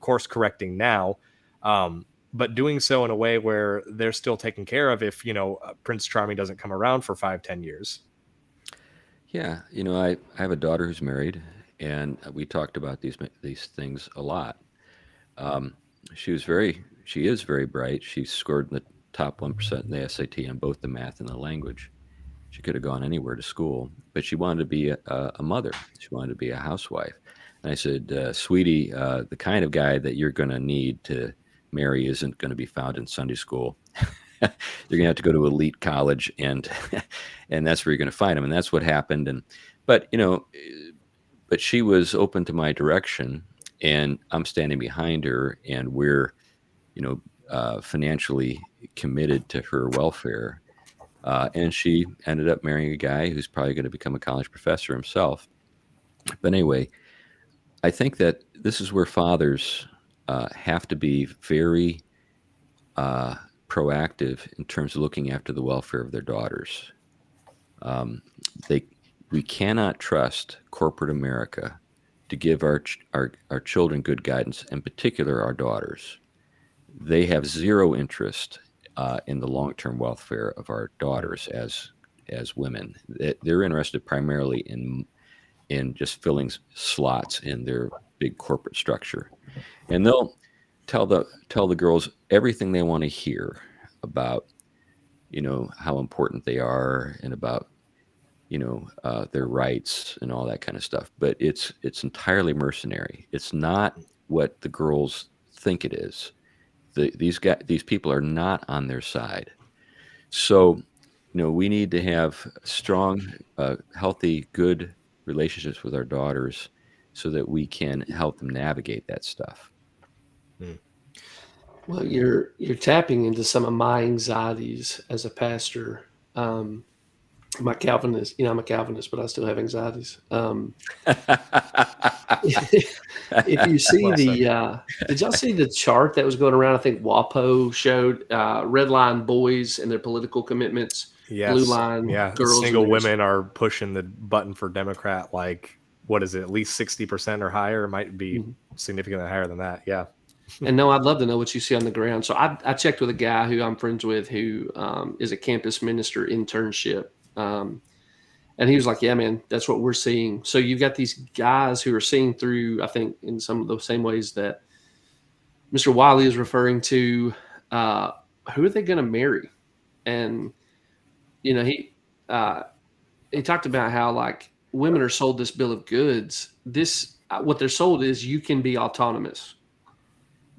course correcting now, but doing so in a way where they're still taken care of if Prince Charming doesn't come around for 5-10 years? Yeah, I have a daughter who's married, and we talked about these things a lot. She is very bright. She scored in the top 1% in the SAT on both the math and the language. She could have gone anywhere to school, but she wanted to be a mother. She wanted to be a housewife. And I said, sweetie, the kind of guy that you're going to need to marry isn't going to be found in Sunday school. You're going to have to go to elite college, and that's where you're going to find him. And that's what happened. But she was open to my direction, and I'm standing behind her, and we're, financially committed to her welfare. And she ended up marrying a guy who's probably going to become a college professor himself. But anyway, I think that this is where fathers have to be very proactive in terms of looking after the welfare of their daughters. We cannot trust corporate America to give our children good guidance, in particular our daughters. They have zero interest in the long-term welfare of our daughters as women. They're interested primarily in just filling slots in their big corporate structure, and they'll tell the girls everything they want to hear about how important they are, and about their rights and all that kind of stuff. But it's entirely mercenary. It's not what the girls think it is. These people are not on their side. So, we need to have strong, healthy, good relationships with our daughters so that we can help them navigate that stuff. Well, you're tapping into some of my anxieties as a pastor. I'm a Calvinist, but I still have anxieties. If you see did y'all see the chart that was going around? I think WAPO showed red line boys and their political commitments. Yes. Blue line girls. Single women are pushing the button for Democrat. Like, what is it? At least 60% or higher. It might be significantly higher than that. Yeah. And no, I'd love to know what you see on the ground. So I checked with a guy who I'm friends with who is a campus minister internship. And he was like, yeah, man, that's what we're seeing. So you've got these guys who are seeing through, I think, in some of the same ways that Mr. Wiley is referring to, who are they going to marry? And, he talked about how, like, women are sold this bill of goods. What they're sold is you can be autonomous.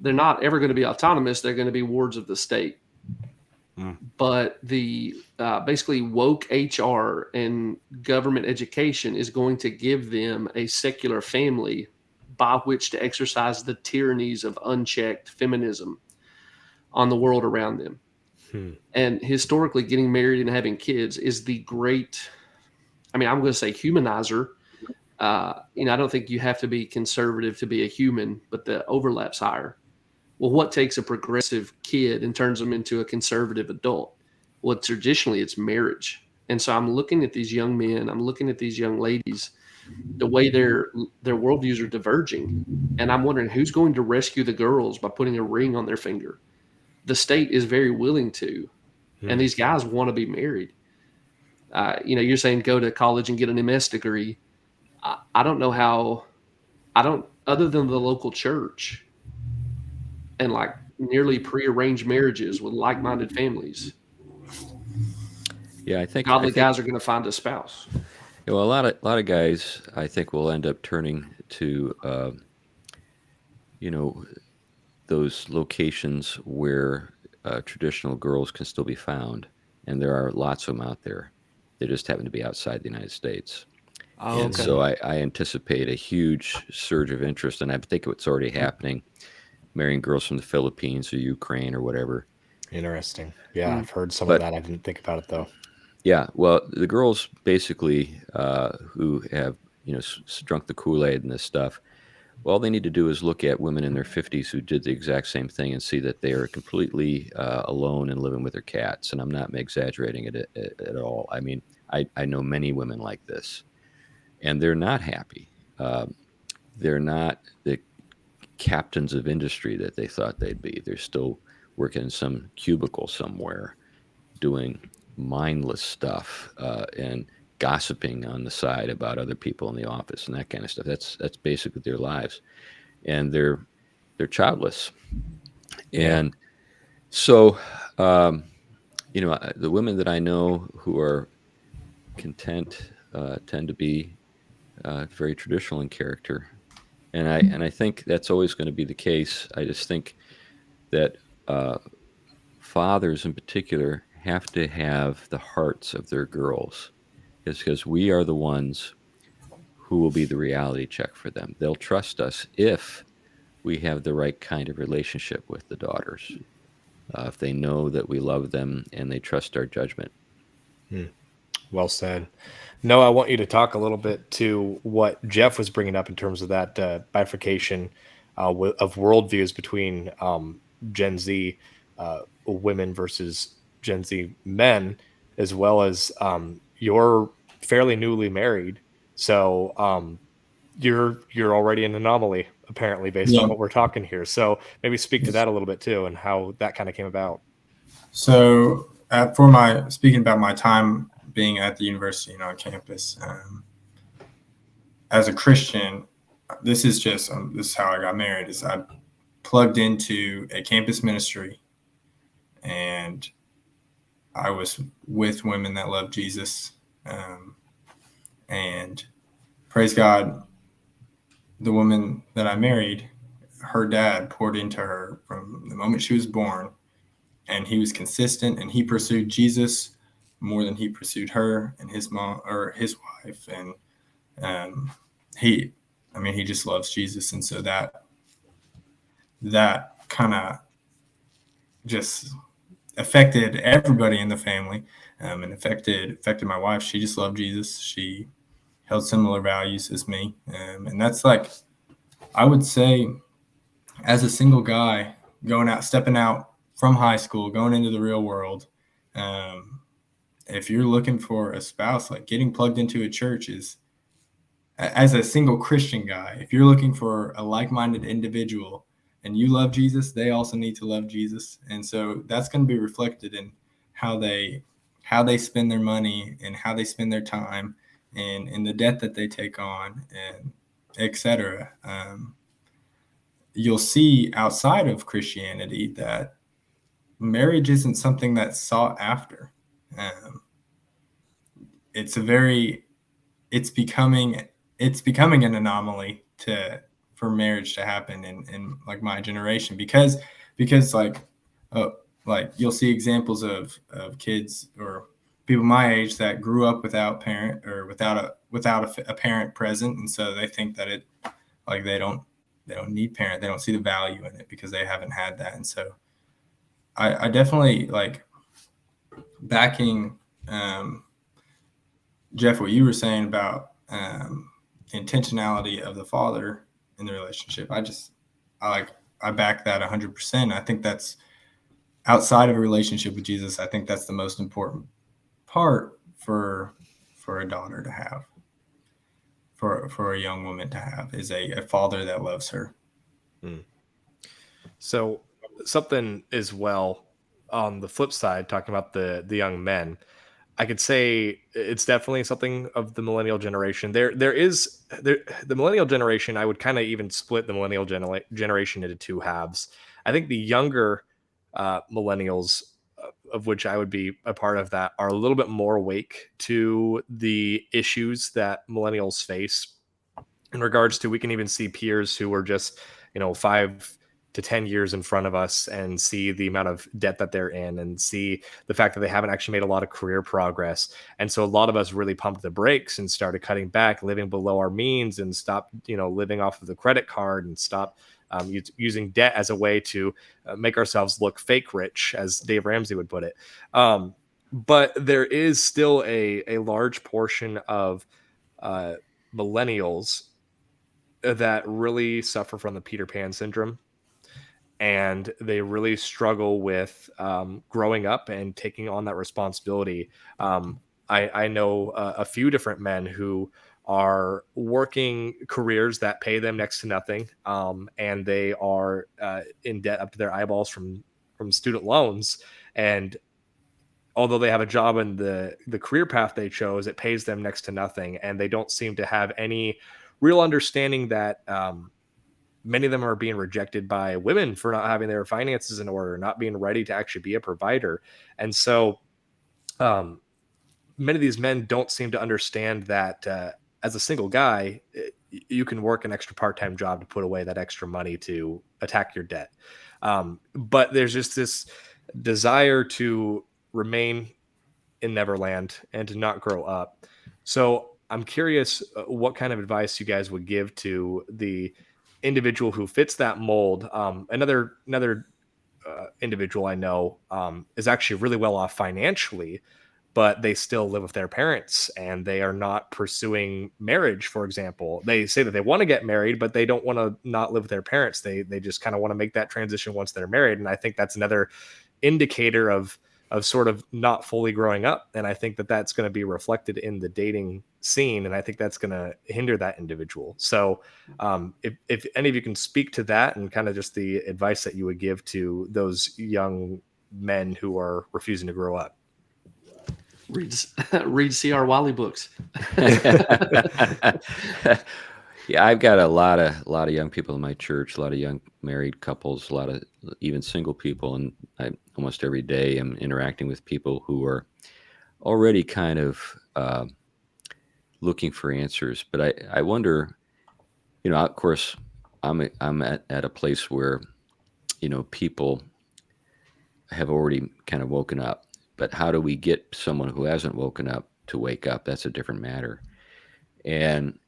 They're not ever going to be autonomous. They're going to be wards of the state. But the basically woke HR and government education is going to give them a secular family by which to exercise the tyrannies of unchecked feminism on the world around them. And historically, getting married and having kids is the great, I'm going to say humanizer I don't think you have to be conservative to be a human, but the overlap's higher. Well, what takes a progressive kid and turns them into a conservative adult? Well, traditionally it's marriage. And so I'm looking at these young men, I'm looking at these young ladies, the way their worldviews are diverging. And I'm wondering who's going to rescue the girls by putting a ring on their finger. The state is very willing to, and these guys want to be married. You're saying go to college and get an MS degree. I don't know how. Other than the local church and like nearly prearranged marriages with like-minded families. Yeah, I think godly guys are going to find a spouse. Well, a lot of guys, I think, will end up turning to, those locations where traditional girls can still be found, and there are lots of them out there. They just happen to be outside the United States. Oh, and okay. so I anticipate a huge surge of interest, and I think it's already happening, marrying girls from the Philippines or Ukraine or whatever. Interesting. Yeah, I've heard some of that. I didn't think about it, though. Yeah, well, the girls basically who have, drunk the Kool-Aid and this stuff, well, all they need to do is look at women in their 50s who did the exact same thing and see that they are completely alone and living with their cats. And I'm not exaggerating it at all. I mean, I know many women like this, and they're not happy. They're not the captains of industry that they thought they'd be. They're still working in some cubicle somewhere doing mindless stuff and gossiping on the side about other people in the office and that kind of stuff. That's basically their lives, and they're childless. And so, the women that I know who are content tend to be very traditional in character, and I think that's always going to be the case. I just think that fathers in particular have to have the hearts of their girls, because we are the ones who will be the reality check for them. They'll trust us if we have the right kind of relationship with the daughters, if they know that we love them and they trust our judgment. Well said. Noah, I want you to talk a little bit to what Jeff was bringing up in terms of that bifurcation of worldviews between Gen Z women versus Gen Z men, as well as you're fairly newly married, so you're already an anomaly apparently based on what we're talking here. So maybe speak to that a little bit too, and how that kind of came about. So speaking about my time being at the university, on campus, as a Christian, this is how I got married. Is I plugged into a campus ministry, and I was with women that love Jesus, and praise God, the woman that I married, her dad poured into her from the moment she was born, and he was consistent, and he pursued Jesus more than he pursued her and his mom or his wife. And he just loves Jesus. And so that kind of just affected everybody in the family, and affected my wife. She just loved Jesus. She held similar values as me. And that's like, I would say, as a single guy stepping out from high school, going into the real world, if you're looking for a spouse, like getting plugged into a church is, as a single Christian guy, if you're looking for a like-minded individual and you love Jesus, they also need to love Jesus. And so that's going to be reflected in how they spend their money and how they spend their time, and in the debt that they take on, and etc. You'll see outside of Christianity that marriage isn't something that's sought after. It's becoming an anomaly for marriage to happen in like my generation, because like you'll see examples of kids or people my age that grew up without a parent present, and so they think that they don't need parent, they don't see the value in it because they haven't had that. And so I definitely like backing Jeff, what you were saying about intentionality of the father in the relationship. I back that 100%. I think that's outside of a relationship with Jesus. I think that's the most important part for a daughter to have, for a young woman to have, is a father that loves her. So something as well on the flip side, talking about the young men, I could say it's definitely something of the millennial generation. The millennial generation. I would kind of even split the millennial generation into two halves. I think the younger millennials, of which I would be a part of that, are a little bit more awake to the issues that millennials face in regards to, we can even see peers who are just 5 to 10 years in front of us and see the amount of debt that they're in and see the fact that they haven't actually made a lot of career progress. And so a lot of us really pumped the brakes and started cutting back, living below our means, and stopped living off of the credit card, and stopped using debt as a way to make ourselves look fake rich, as Dave Ramsey would put it. But there is still a large portion of millennials that really suffer from the Peter Pan syndrome, and they really struggle with growing up and taking on that responsibility. I know a few different men who are working careers that pay them next to nothing, and they are in debt up to their eyeballs from student loans. And although they have a job in the career path they chose, it pays them next to nothing, and they don't seem to have any real understanding that many of them are being rejected by women for not having their finances in order, not being ready to actually be a provider. And so many of these men don't seem to understand that as a single guy, you can work an extra part-time job to put away that extra money to attack your debt. But there's just this desire to remain in Neverland and to not grow up. So I'm curious what kind of advice you guys would give to the individual who fits that mold. Another individual I know is actually really well off financially, but they still live with their parents and they are not pursuing marriage. For example, they say that they want to get married, but they don't want to not live with their parents. They just kind of want to make that transition once they're married. And I think that's another indicator of sort of not fully growing up. And I think that that's going to be reflected in the dating scene. And I think that's going to hinder that individual. So if any of you can speak to that and kind of just the advice that you would give to those young men who are refusing to grow up. Read C.R.Wiley books. Yeah, I've got a lot of young people in my church, a lot of young married couples, a lot of even single people, and I almost every day am interacting with people who are already kind of looking for answers. But I wonder, of course, I'm at a place where people have already kind of woken up. But how do we get someone who hasn't woken up to wake up? That's a different matter. And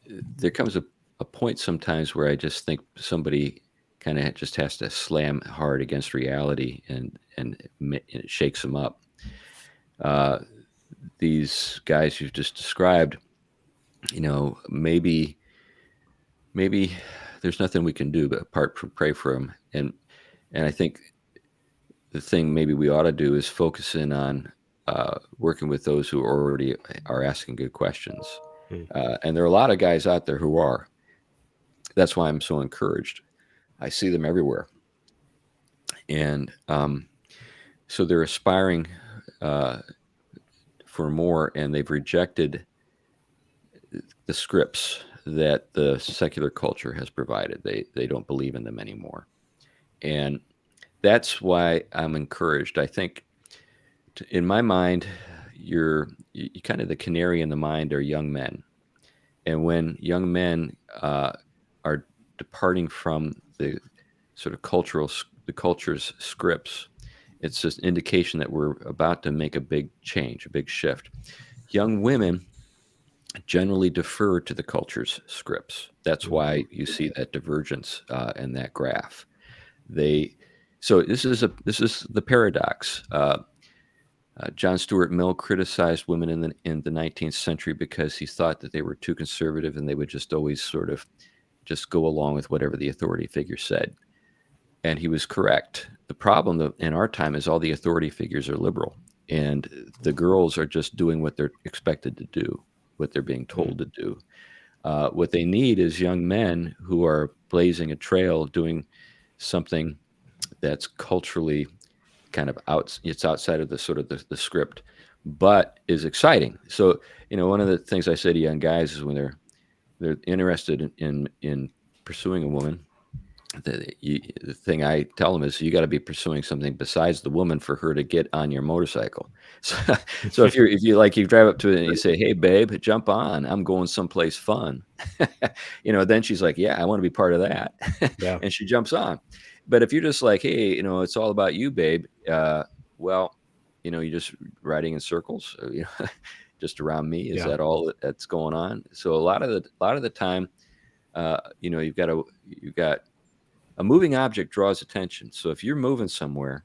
there comes a point sometimes where I just think somebody kind of just has to slam hard against reality, and it shakes them up. These guys you've just described, maybe there's nothing we can do but apart from pray for them. And I think the thing maybe we ought to do is focus in on working with those who already are asking good questions. And there are a lot of guys out there who are. That's why I'm so encouraged. I see them everywhere. And so they're aspiring for more, and they've rejected the scripts that the secular culture has provided. They don't believe in them anymore. And that's why I'm encouraged. I think in my mind, you kind of the canary in the mind are young men. And when young men are departing from the sort of the culture's scripts, it's just indication that we're about to make a big change, a big shift. Young women generally defer to the culture's scripts. That's why you see that divergence in that graph. So this is the paradox. John Stuart Mill criticized women in the 19th century because he thought that they were too conservative and they would just always sort of just go along with whatever the authority figure said. And he was correct. The problem in our time is all the authority figures are liberal, and the girls are just doing what they're expected to do, what they're being told to do. What they need is young men who are blazing a trail, doing something that's culturally kind of it's outside of the sort of the script, but is exciting. So, one of the things I say to young guys is when they're interested in pursuing a woman, the thing I tell them is you got to be pursuing something besides the woman for her to get on your motorcycle. So if you drive up to it and you say, "Hey babe, jump on, I'm going someplace fun," then she's like, "Yeah, I want to be part of that," Yeah. and she jumps on. But if you're just like, "Hey, it's all about you, babe," well, you're just riding in circles, just around me. Is that all that's going on? So a lot of the time, you've got a moving object draws attention. So if you're moving somewhere,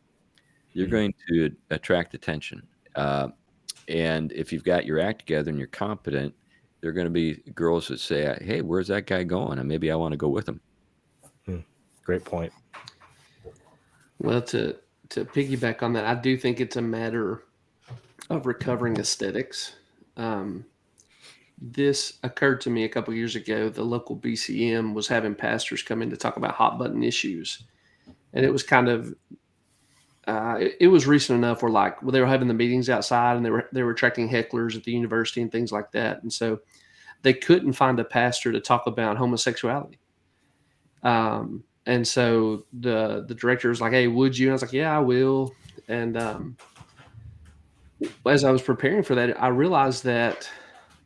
you're going to attract attention. And if you've got your act together and you're competent, there are going to be girls that say, "Hey, where's that guy going? And maybe I want to go with him." Great point. Well, to piggyback on that, I do think it's a matter of recovering aesthetics. This occurred to me a couple of years ago. The local BCM was having pastors come in to talk about hot button issues, and it was kind of it was recent enough where they were having the meetings outside and they were attracting hecklers at the university and things like that, and so they couldn't find a pastor to talk about homosexuality. And so the director was like, "Hey, would you?" And I was like, "Yeah, I will." And as I was preparing for that, I realized that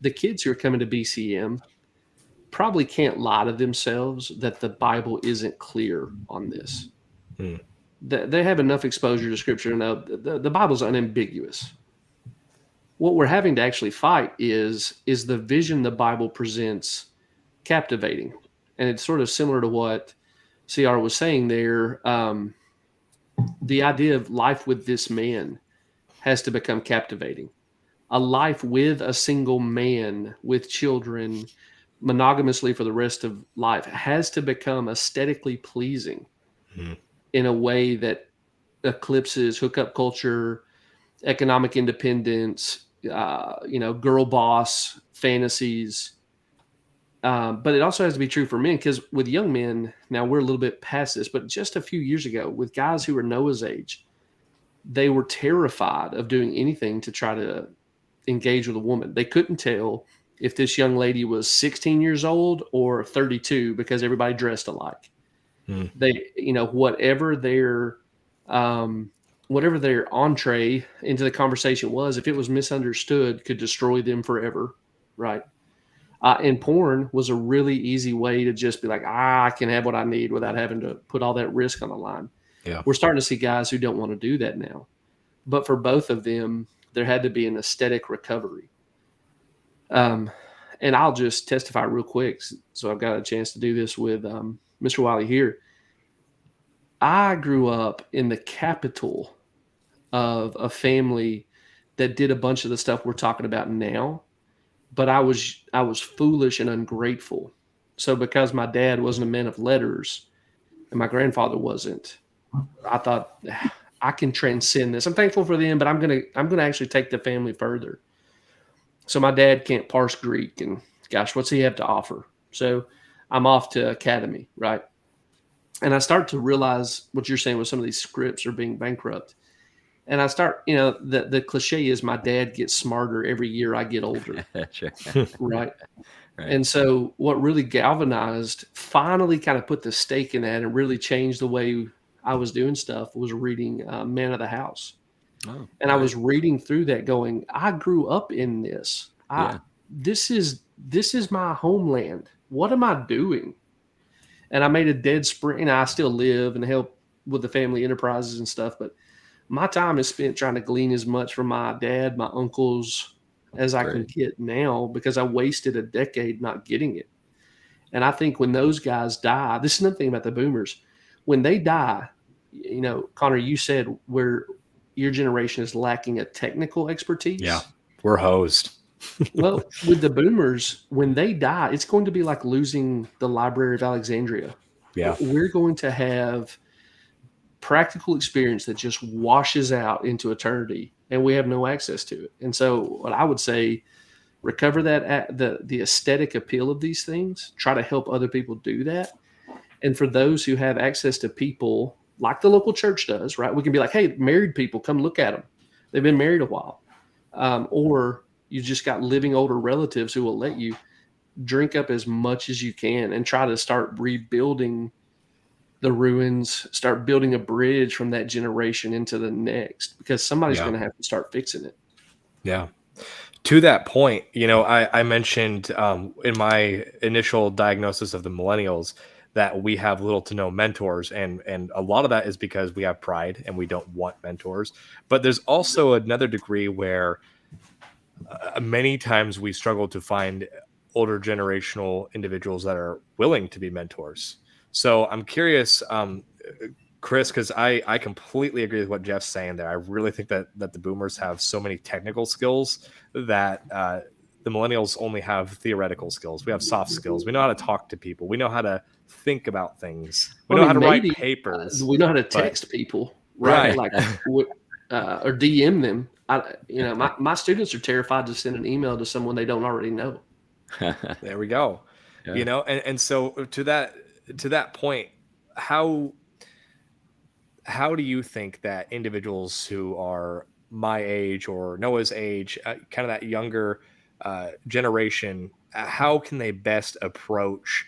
the kids who are coming to BCM probably can't lie to themselves that the Bible isn't clear on this. They have enough exposure to Scripture to know the Bible's unambiguous. What we're having to actually fight is the vision the Bible presents captivating? And it's sort of similar to what C.R. was saying there. The idea of life with this man has to become captivating. A life with a single man with children monogamously for the rest of life has to become aesthetically pleasing in a way that eclipses hookup culture, economic independence, girl boss fantasies. But it also has to be true for men, because with young men, now we're a little bit past this, but just a few years ago, with guys who were Noah's age, they were terrified of doing anything to try to engage with a woman. They couldn't tell if this young lady was 16 years old or 32 because everybody dressed alike. They, whatever their entree into the conversation was, if it was misunderstood, could destroy them forever, right? And porn was a really easy way to just be like, I can have what I need without having to put all that risk on the line. Yeah. We're starting to see guys who don't want to do that now. But for both of them, there had to be an aesthetic recovery. And I'll just testify real quick. So I've got a chance to do this with Mr. Wiley here. I grew up in the capital of a family that did a bunch of the stuff we're talking about now, but I was foolish and ungrateful. So because my dad wasn't a man of letters and my grandfather wasn't, I thought I can transcend this. I'm thankful for them, but I'm gonna actually take the family further. So my dad can't parse Greek, and gosh, what's he have to offer? So I'm off to academy, right? And I start to realize what you're saying with some of these scripts are being bankrupt. And I start, the cliche is my dad gets smarter every year I get older. Right. And so what really galvanized, finally kind of put the stake in that and really changed the way I was doing stuff was reading Man of the House. Oh, and right. I was reading through that going, I grew up in this. This is my homeland. What am I doing? And I made a dead sprint. I still live and help with the family enterprises and stuff, but my time is spent trying to glean as much from my dad, my uncles as I can get now, because I wasted a decade not getting it. And I think when those guys die, this is another thing about the boomers. When they die, Connor, you said your generation is lacking a technical expertise. Yeah, we're hosed. Well, with the boomers, when they die, it's going to be like losing the Library of Alexandria. Yeah. We're going to have practical experience that just washes out into eternity, and we have no access to it. And so what I would say, recover that the aesthetic appeal of these things, try to help other people do that. And for those who have access to people like the local church does, right, we can be like, hey, married people, come look at them, they've been married a while. Or you just got living older relatives who will let you drink up as much as you can and try to start rebuilding the ruins, start building a bridge from that generation into the next, because somebody's going to have to start fixing it. Yeah. To that point, I mentioned in my initial diagnosis of the millennials that we have little to no mentors, and a lot of that is because we have pride and we don't want mentors. But there's also another degree where many times we struggle to find older generational individuals that are willing to be mentors. So I'm curious, Chris, because I completely agree with what Jeff's saying there. I really think that the boomers have so many technical skills that the millennials only have theoretical skills. We have soft skills. We know how to talk to people. We know how to think about things. We know how to write papers. We know how to text people, right? Like, or DM them. My students are terrified to send an email to someone they don't already know. There we go. Yeah. And so to that point, how do you think that individuals who are my age or Noah's age, kind of that younger generation, how can they best approach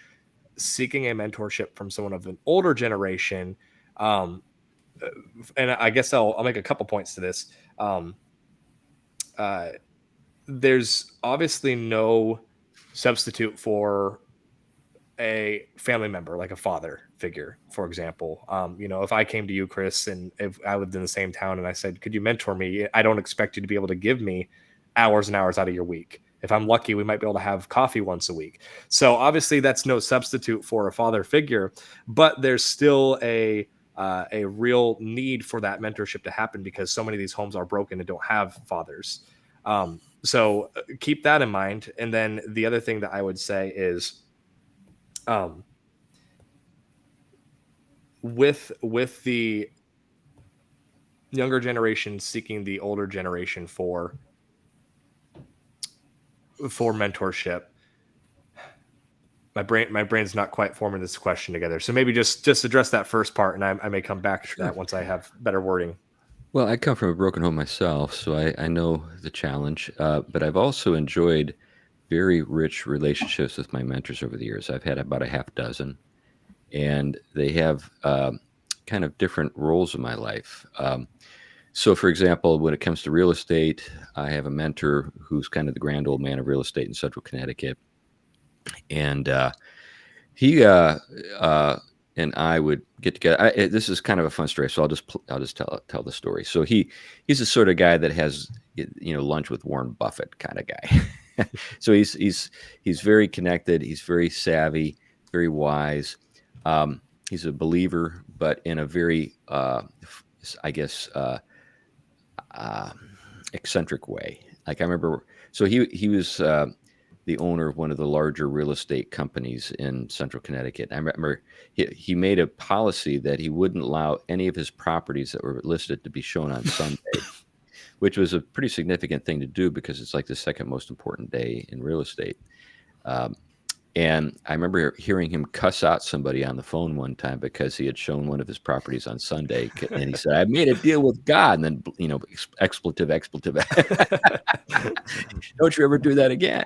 seeking a mentorship from someone of an older generation? And I guess I'll make a couple points to this. There's obviously no substitute for a family member, like a father figure, for example. If I came to you, Chris, and if I lived in the same town and I said, could you mentor me? I don't expect you to be able to give me hours and hours out of your week. If I'm lucky, we might be able to have coffee once a week. So obviously that's no substitute for a father figure, but there's still a real need for that mentorship to happen because so many of these homes are broken and don't have fathers. So keep that in mind. And then the other thing that I would say is, with the younger generation seeking the older generation for mentorship, my brain's not quite forming this question together. So maybe just address that first part, and I may come back to that once I have better wording. Well, I come from a broken home myself, so I know the challenge. But I've also enjoyed very rich relationships with my mentors over the years. I've had about a half dozen, and they have kind of different roles in my life. So, for example, when it comes to real estate, I have a mentor who's kind of the grand old man of real estate in Central Connecticut, and he and I would get together. This is kind of a fun story, so I'll just tell the story. So he's the sort of guy that has lunch with Warren Buffett kind of guy. So he's very connected. He's very savvy, very wise. He's a believer, but in a very eccentric way. Like I remember, so he was the owner of one of the larger real estate companies in Central Connecticut. I remember he made a policy that he wouldn't allow any of his properties that were listed to be shown on Sunday, which was a pretty significant thing to do because it's like the second most important day in real estate. And I remember hearing him cuss out somebody on the phone one time because he had shown one of his properties on Sunday. And he said, I made a deal with God. And then, expletive. Don't you ever do that again?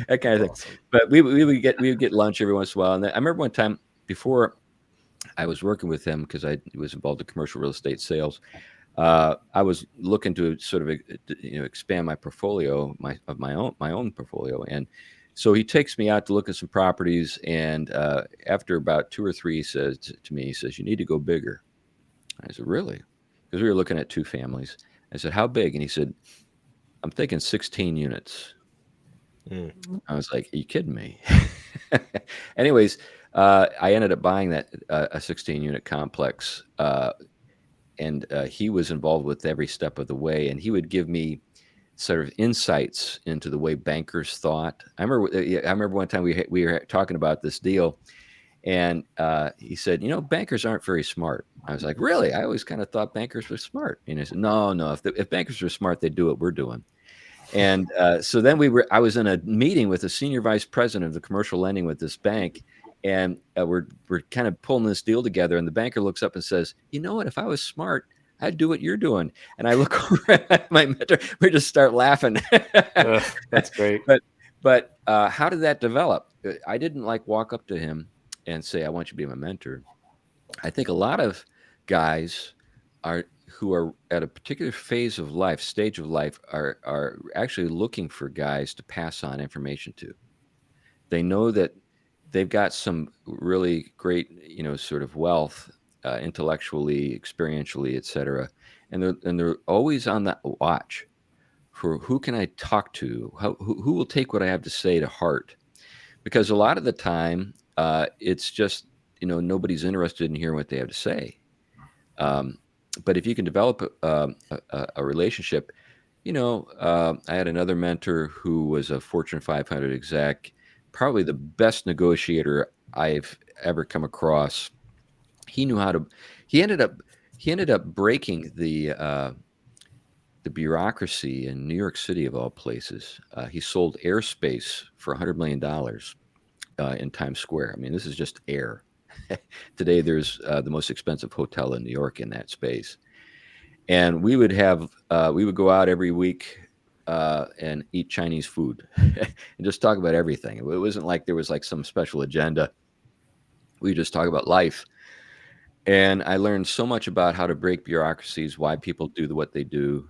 That kind of thing. But we would get lunch every once in a while. And I remember one time before I was working with him, because I was involved in commercial real estate sales, I was looking to sort of expand my portfolio, my own portfolio. And so he takes me out to look at some properties, and after about 2 or 3, he says to me, you need to go bigger. I said, really? Because we were looking at 2 families. I said, how big? And he said, I'm thinking 16 units. I was like, are you kidding me? Anyways, I ended up buying that a 16-unit complex he was involved with every step of the way, and he would give me sort of insights into the way bankers thought. I remember one time we were talking about this deal, and he said, bankers aren't very smart. I was like, really? I always kind of thought bankers were smart. And he said, no. If bankers were smart, they'd do what we're doing. And so then I was in a meeting with the senior vice president of the commercial lending with this bank, and we're kind of pulling this deal together. And the banker looks up and says, "You know what? If I was smart, I'd do what you're doing." And I look over at my mentor. We just start laughing. That's great. But how did that develop? I didn't walk up to him and say, "I want you to be my mentor." I think a lot of guys who are at a particular stage of life, are actually looking for guys to pass on information to. They know that they've got some really great, sort of wealth, intellectually, experientially, etc. And they're always on the watch for who can I talk to, who will take what I have to say to heart. Because a lot of the time, it's just, nobody's interested in hearing what they have to say. But if you can develop a relationship, I had another mentor who was a Fortune 500 exec, probably the best negotiator I've ever come across. He knew how to. He ended up breaking the bureaucracy in New York City, of all places. He sold airspace for $100 million in Times Square. I mean, this is just air. Today, there's the most expensive hotel in New York in that space. And we would go out every week and eat Chinese food and just talk about everything. It wasn't like there was some special agenda. We just talk about life. And I learned so much about how to break bureaucracies, why people do what they do.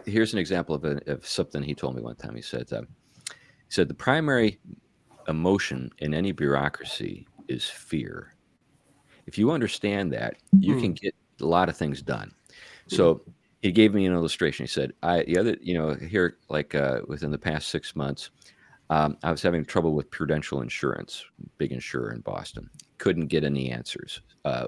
Here's an example of something he told me one time. He said, the primary emotion in any bureaucracy is fear. If you understand that, you can get a lot of things done. So he gave me an illustration. He said, here, within the past 6 months, I was having trouble with Prudential Insurance, big insurer in Boston. Couldn't get any answers.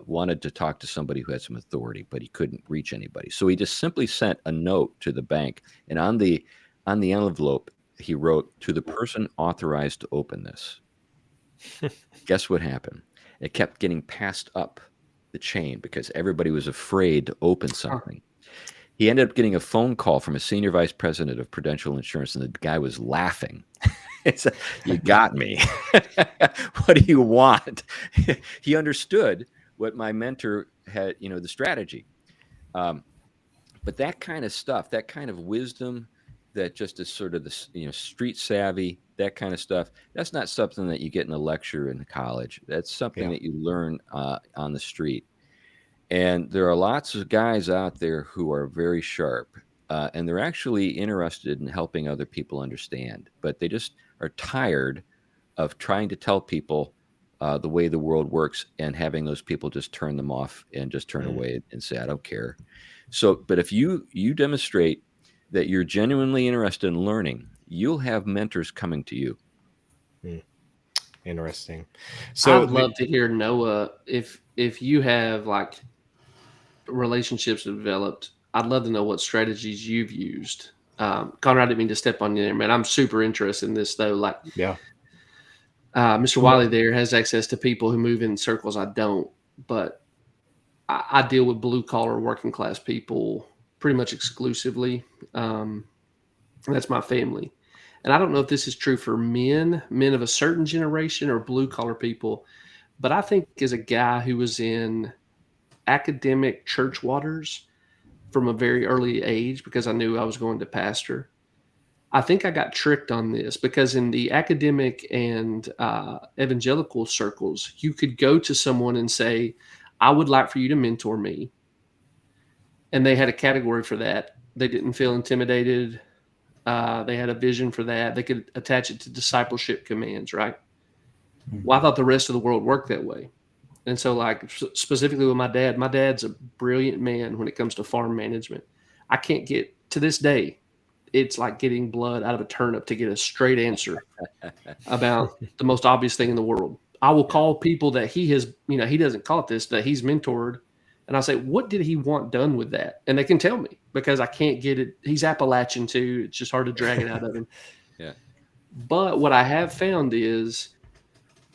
Wanted to talk to somebody who had some authority, but he couldn't reach anybody. So he just simply sent a note to the bank, and on the envelope, he wrote, "To the person authorized to open this." Guess what happened? It kept getting passed up the chain because everybody was afraid to open something. He ended up getting a phone call from a senior vice president of Prudential Insurance, and the guy was laughing. He said, "You got me. What do you want?" He understood what my mentor had, the strategy. But that kind of stuff, that kind of wisdom, that just is sort of the street savvy, that kind of stuff, that's not something that you get in a lecture in college. That's something that you learn on the street. And there are lots of guys out there who are very sharp, and they're actually interested in helping other people understand, but they just are tired of trying to tell people the way the world works and having those people just turn them off and just turn away and say, "I don't care." So, but if you demonstrate that you're genuinely interested in learning, you'll have mentors coming to you. Interesting. So I'd love to hear, Noah, if you have relationships developed, I'd love to know what strategies you've used. Connor, I didn't mean to step on you there, man. I'm super interested in this, though. Mr. Wiley there has access to people who move in circles I don't, but I deal with blue-collar, working-class people pretty much exclusively. That's my family. And I don't know if this is true for men of a certain generation, or blue-collar people, but I think as a guy who was in academic church waters from a very early age, because I knew I was going to pastor, I think I got tricked on this, because in the academic and evangelical circles, you could go to someone and say, "I would like for you to mentor me." And they had a category for that. They didn't feel intimidated. They had a vision for that. They could attach it to discipleship commands, right? Well, I thought the rest of the world worked that way. And so, specifically with my dad's a brilliant man when it comes to farm management. I can't get, to this day, it's like getting blood out of a turnip to get a straight answer about the most obvious thing in the world. I will call people that he has, he doesn't call it this, that he's mentored, And I say, what did he want done with that? And they can tell me because I can't get it. He's Appalachian too. It's just hard to drag it out of him. Yeah. But what I have found is,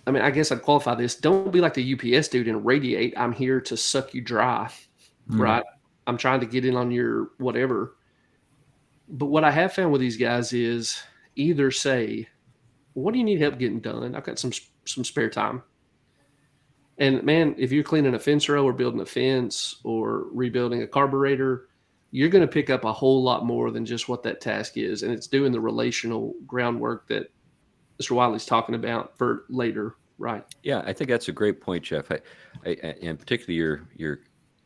I mean, I guess I'd qualify this. Don't be like the UPS dude and radiate. I'm here to suck you dry, right? I'm trying to get in on your whatever. But what I have found with these guys is either say, what do you need help getting done? I've got some spare time. And man, if you're cleaning a fence row or building a fence or rebuilding a carburetor, you're going to pick up a whole lot more than just what that task is. And it's doing the relational groundwork that Mr. Wiley's talking about for later, right? Yeah, I think that's a great point, Jeff. And particularly your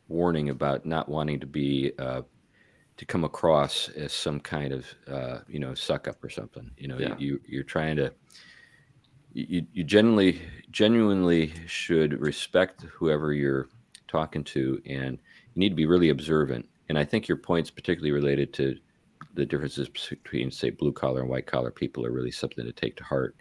warning about not wanting to be to come across as some kind of suck up or something. Yeah. You're trying to you genuinely should respect whoever you're talking to, and you need to be really observant. And I think your points, particularly related to the differences between, say, blue collar and white collar people, are really something to take to heart.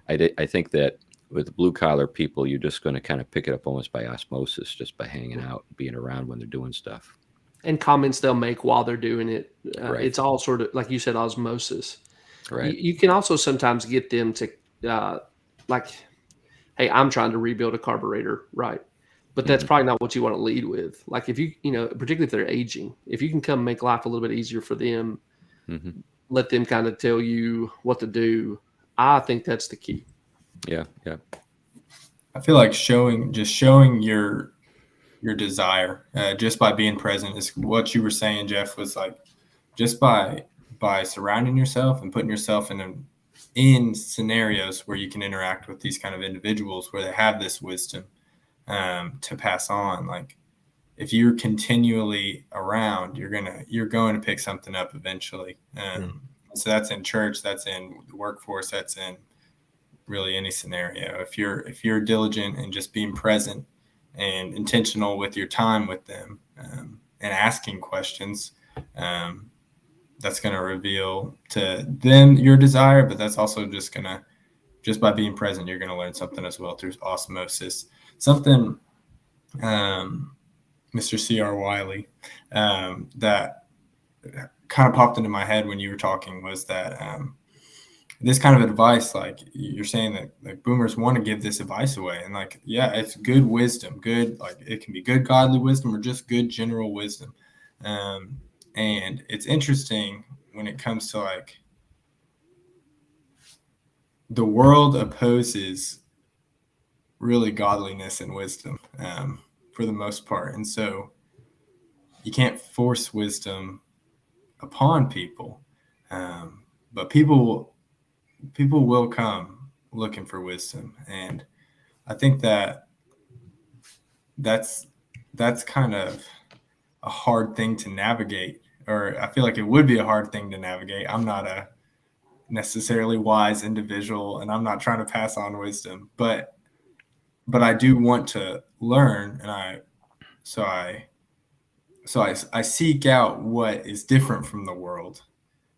I think that with blue collar people, you're just going to kind of pick it up almost by osmosis, just by hanging out, being around when they're doing stuff. And comments they'll make while they're doing it. Right. It's all sort of, like you said, osmosis. Right. You can also sometimes get them to, like, hey, I'm trying to rebuild a carburetor, right? But that's probably not what you want to lead with. Like if you, particularly if they're aging, if you can come make life a little bit easier for them, let them kind of tell you what to do. I think that's the key. Yeah. I feel like showing your desire just by being present is what you were saying, Jeff, was like just by surrounding yourself and putting yourself in scenarios where you can interact with these kind of individuals where they have this wisdom to pass on. Like if you're continually around, you're going to pick something up eventually. So that's in church, that's in the workforce, that's in really any scenario. If you're diligent and just being present and intentional with your time with them and asking questions, that's going to reveal to them your desire, but that's also just by being present, you're going to learn something as well through osmosis. Something Mr. C.R.Wiley that kind of popped into my head when you were talking was that this kind of advice, like you're saying that like boomers want to give this advice away, and like, yeah, it's good wisdom, good, like it can be good godly wisdom or just good general wisdom. And it's interesting when it comes to like the world opposes really godliness and wisdom for the most part. And so you can't force wisdom upon people, but people will come looking for wisdom. And I think that's kind of a hard thing to navigate, or I feel like it would be a hard thing to navigate. I'm not a necessarily wise individual and I'm not trying to pass on wisdom, but I do want to learn. And I seek out what is different from the world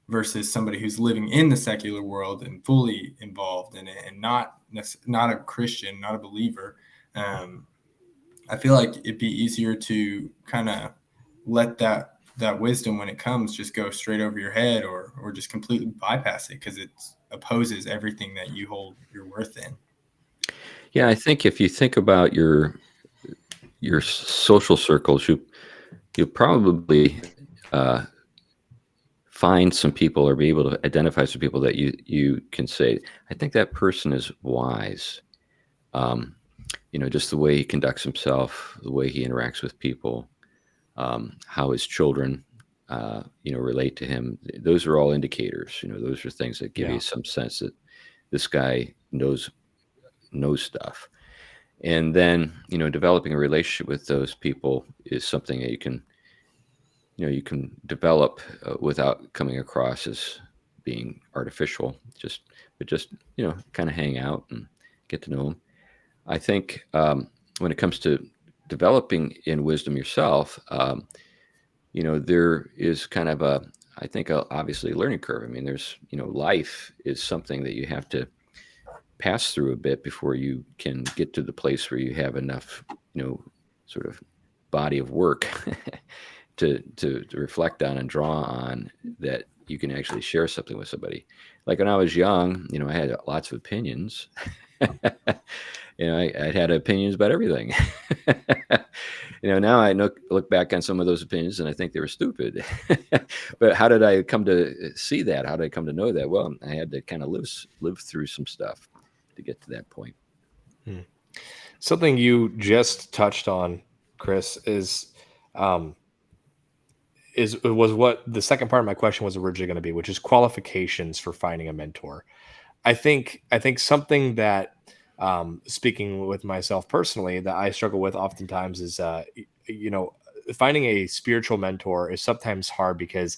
versus somebody who's living in the secular world and fully involved in it and not a Christian, not a believer. I feel like it'd be easier to kind of let that wisdom when it comes just go straight over your head or just completely bypass it because it opposes everything that you hold your worth in. Yeah, I think if you think about your social circles, you'll probably find some people or be able to identify some people that you can say, I think that person is wise. Just the way he conducts himself, the way he interacts with people, how his children, relate to him. Those are all indicators. Those are things that give you some sense that this guy knows stuff. And then, developing a relationship with those people is something that you can develop without coming across as being artificial. But kind of hang out and get to know them. I think when it comes to developing in wisdom yourself, there is kind of obviously a learning curve. I mean, there's, life is something that you have to pass through a bit before you can get to the place where you have enough, sort of body of work to reflect on and draw on, that you can actually share something with somebody. Like when I was young, I had lots of opinions. I had opinions about everything. Now I look back on some of those opinions and I think they were stupid. But how did I come to see that? How did I come to know that? Well, I had to kind of live through some stuff to get to that point. Something you just touched on, Chris, was what the second part of my question was originally going to be, which is qualifications for finding a mentor. I think something that, speaking with myself personally, that I struggle with oftentimes is, finding a spiritual mentor is sometimes hard because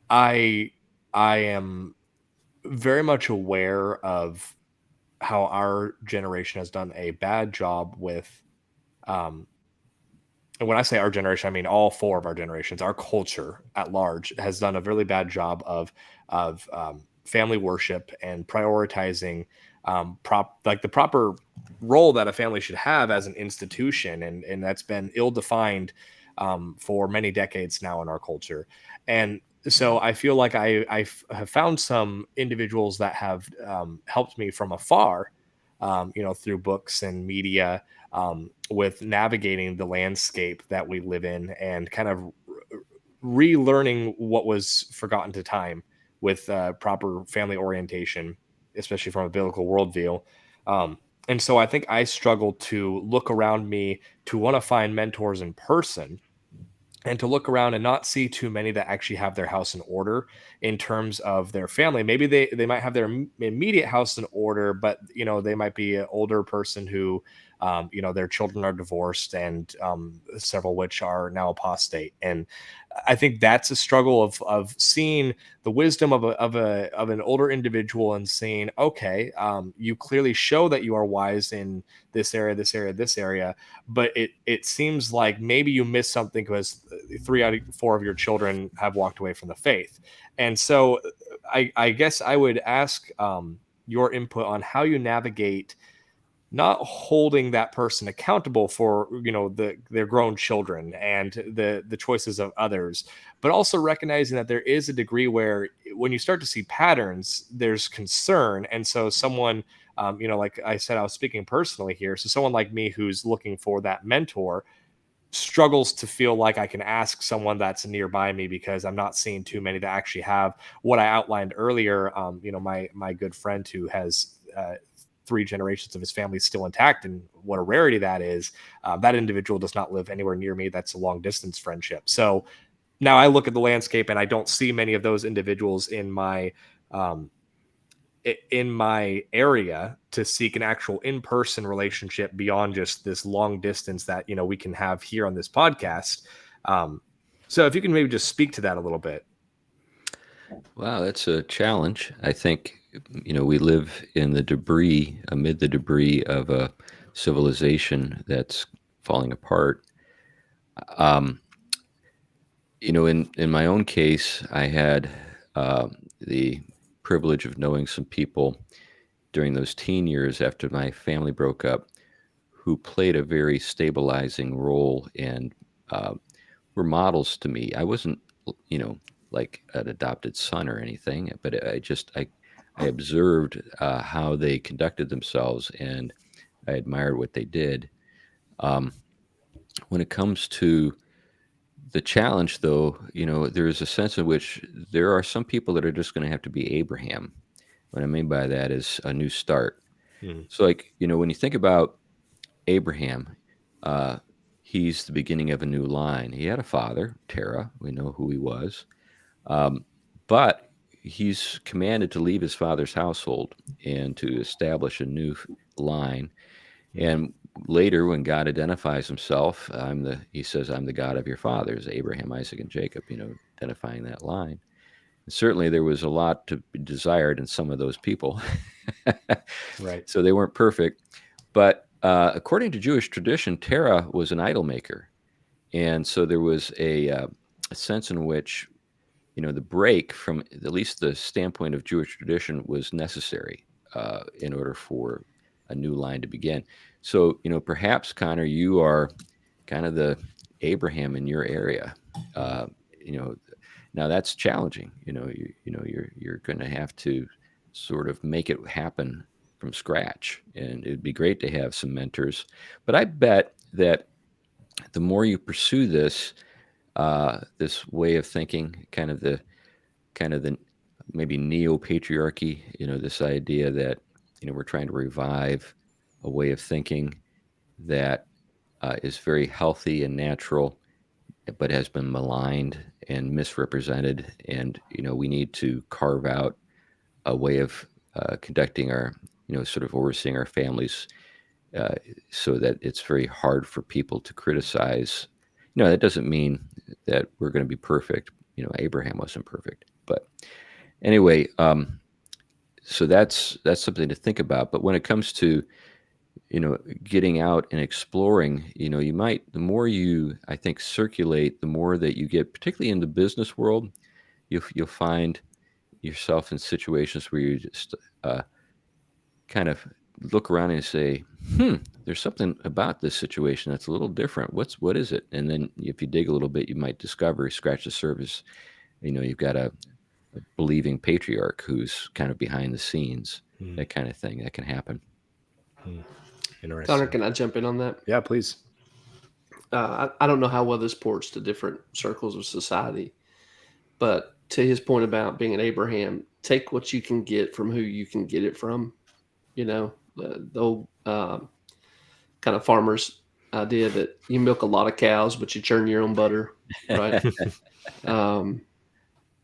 I am very much aware of how our generation has done a bad job with, um, and when I say our generation, I mean all four of our generations. Our culture at large has done a really bad job of family worship and prioritizing, like the proper role that a family should have as an institution, and that's been ill defined, for many decades now in our culture. And so I feel like have found some individuals that have, helped me from afar, through books and media, with navigating the landscape that we live in and kind of relearning what was forgotten to time with, proper family orientation, especially from a biblical worldview. And so I think I struggle to look around me to want to find mentors in person, and to look around and not see too many that actually have their house in order in terms of their family. Maybe they might have their immediate house in order, but they might be an older person who, their children are divorced, and, several which are now apostate. And I think that's a struggle of seeing the wisdom of an older individual and saying, okay, you clearly show that you are wise in this area, this area, this area, but it seems like maybe you missed something because 3 out of 4 of your children have walked away from the faith. And so I guess I would ask, your input on how you navigate not holding that person accountable for, their grown children and the choices of others, but also recognizing that there is a degree where when you start to see patterns, there's concern. And so someone, like I said, I was speaking personally here, so someone like me who's looking for that mentor struggles to feel like I can ask someone that's nearby me, because I'm not seeing too many that actually have what I outlined earlier. My good friend who has, 3 generations of his family still intact, and what a rarity that is. That individual does not live anywhere near me. That's a long distance friendship. So now I look at the landscape and I don't see many of those individuals um, in my area to seek an actual in-person relationship beyond just this long distance that we can have here on this podcast. So if you can maybe just speak to that a little bit. Wow, that's a challenge. I think, we live amid the debris of a civilization that's falling apart. Um, in my own case, I had the privilege of knowing some people during those teen years after my family broke up who played a very stabilizing role and uh, were models to me. I wasn't, you know, like an adopted son or anything, but I observed how they conducted themselves, and I admired what they did. Um, when it comes to the challenge, though, there's a sense in which there are some people that are just going to have to be Abraham. What I mean by that is a new start. Mhm. So, like, when you think about Abraham, uh, he's the beginning of a new line. He had a father, Terah. We know who he was. Um, but he's commanded to leave his father's household and to establish a new line. Mhm. And later, when God identifies himself, he says, I'm the God of your fathers, Abraham, Isaac, and Jacob, identifying that line. And certainly there was a lot to be desired in some of those people. Right. So they weren't perfect. But according to Jewish tradition, Terah was an idol maker. And so there was a sense in which, the break from at least the standpoint of Jewish tradition was necessary in order for a new line to begin. So, perhaps, Connor, you are kind of the Abraham in your area. You know, now that's challenging. You're going to have to sort of make it happen from scratch, and it'd be great to have some mentors. But I bet that the more you pursue this, this way of thinking, kind of the maybe neo patriarchy, this idea that we're trying to revive a way of thinking that is very healthy and natural, but has been maligned and misrepresented. And we need to carve out a way of conducting our, sort of overseeing our families, uh, so that it's very hard for people to criticize. That doesn't mean that we're going to be perfect. Abraham wasn't perfect, but anyway, so that's something to think about. But when it comes to getting out and exploring, you might, the more you, I think, circulate, the more that you get, particularly in the business world, you'll find yourself in situations where you just kind of look around and say, there's something about this situation that's a little different. What is it? And then if you dig a little bit, you might discover, scratch the surface, you've got a believing patriarch who's kind of behind the scenes, that kind of thing that can happen. Interesting. Connor, can I jump in on that? Yeah, please. I don't know how well this ports to different circles of society, but to his point about being an Abraham, take what you can get from who you can get it from. The old kind of farmer's idea that you milk a lot of cows, but you churn your own butter, right?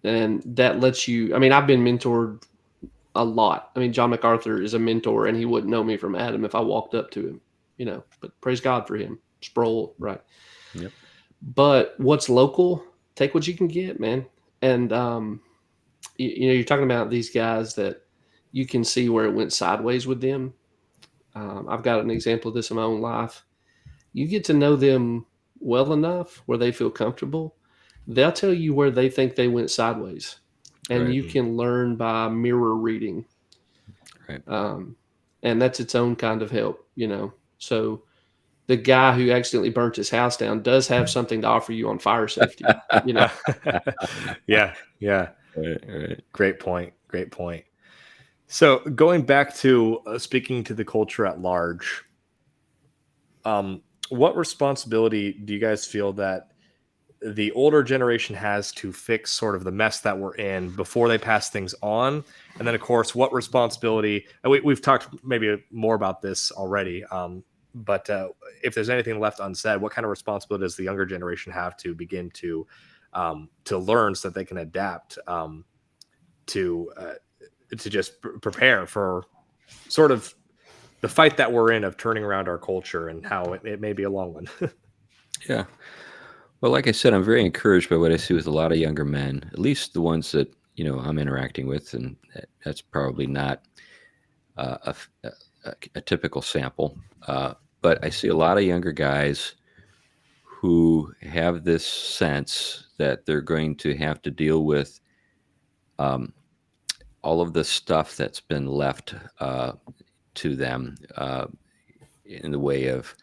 And that lets you, I've been mentored a lot. John MacArthur is a mentor, and he wouldn't know me from Adam if I walked up to him, but praise God for him. Sproul, right? Yep. But what's local, take what you can get, man. And, you're talking about these guys that you can see where it went sideways with them. I've got an example of this in my own life. You get to know them well enough where they feel comfortable. They'll tell you where they think they went sideways, and Right. you can learn by mirror reading. Right. And that's its own kind of help, So the guy who accidentally burnt his house down does have something to offer you on fire safety, Yeah. Right. Great point. So going back to speaking to the culture at large, what responsibility do you guys feel that the older generation has to fix sort of the mess that we're in before they pass things on? And then, of course, what responsibility, and we've talked maybe more about this already, but if there's anything left unsaid, what kind of responsibility does the younger generation have to begin to learn so that they can adapt to just prepare for sort of the fight that we're in of turning around our culture, and how it may be a long one? Yeah. Well, like I said, I'm very encouraged by what I see with a lot of younger men, at least the ones that I'm interacting with, and that's probably not a typical sample. But I see a lot of younger guys who have this sense that they're going to have to deal with all of the stuff that's been left to them in the way of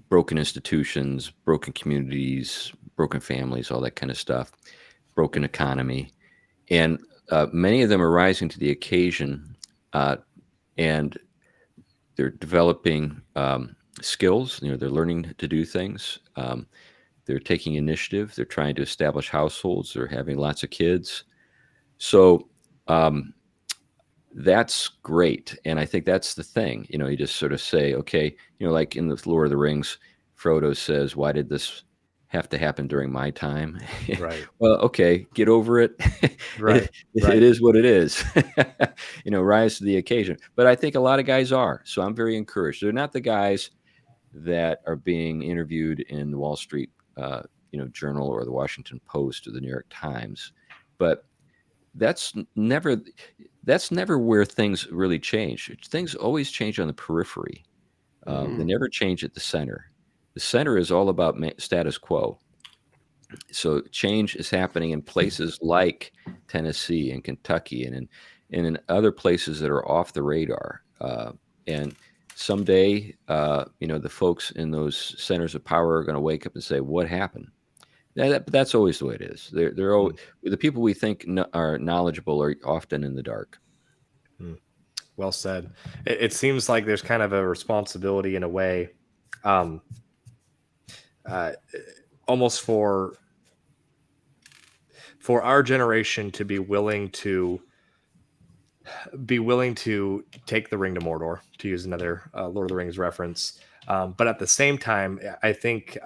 broken institutions, broken communities, broken families, all that kind of stuff, broken economy. And many of them are rising to the occasion, and they're developing skills. They're learning to do things. They're taking initiative. They're trying to establish households. They're having lots of kids. So that's great. And I think that's the thing. You just sort of say, okay, like in the Lord of the Rings, Frodo says, why did this have to happen during my time? Right. Well, okay, get over it. Right. It is what it is. Rise to the occasion. But I think a lot of guys are. So I'm very encouraged. They're not the guys that are being interviewed in the Wall Street Journal or the Washington Post or the New York Times. But that's never where things really change. Things always change on the periphery. They never change at the center. The center is all about status quo. So change is happening in places like Tennessee and Kentucky and in other places that are off the radar. And someday, the folks in those centers of power are going to wake up and say, "What happened?" That's always the way it is. They're always, the people we think are knowledgeable are often in the dark. Well said. It seems like there's kind of a responsibility in a way, um, uh, almost for our generation to be willing to take the ring to Mordor, to use another Lord of the Rings reference. But at the same time, I think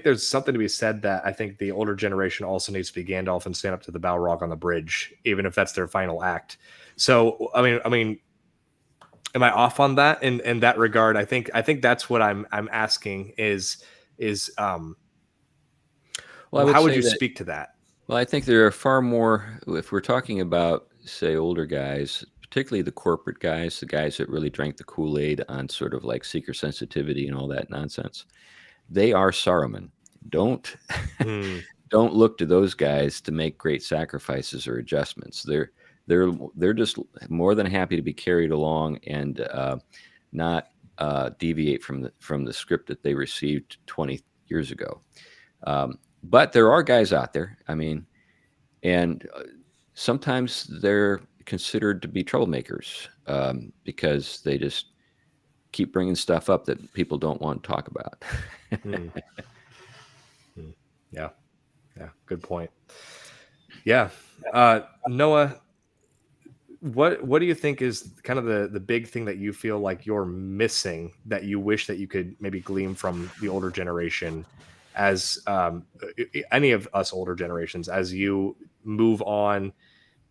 there's something to be said that I think the older generation also needs to be Gandalf and stand up to the Balrog on the bridge, even if that's their final act. So, I mean, am I off on that in that regard? I think that's what I'm asking is Well, I would how would say you that. speak to that? Well, I think there are far more. If we're talking about, say, older guys, particularly the corporate guys, the guys that really drank the Kool-Aid on sort of like seeker sensitivity and all that nonsense, they are Saruman. Don't Hmm. don't look to those guys to make great sacrifices or adjustments. They're just more than happy to be carried along and not deviate from the script that they received 20 years ago. But there are guys out there. I mean, and sometimes they're considered to be troublemakers because they just keep bringing stuff up that people don't want to talk about. Hmm. Yeah. Yeah. Good point. Yeah. Noah, what do you think is kind of the big thing that you feel like you're missing that you wish that you could maybe glean from the older generation, as any of us older generations, as you move on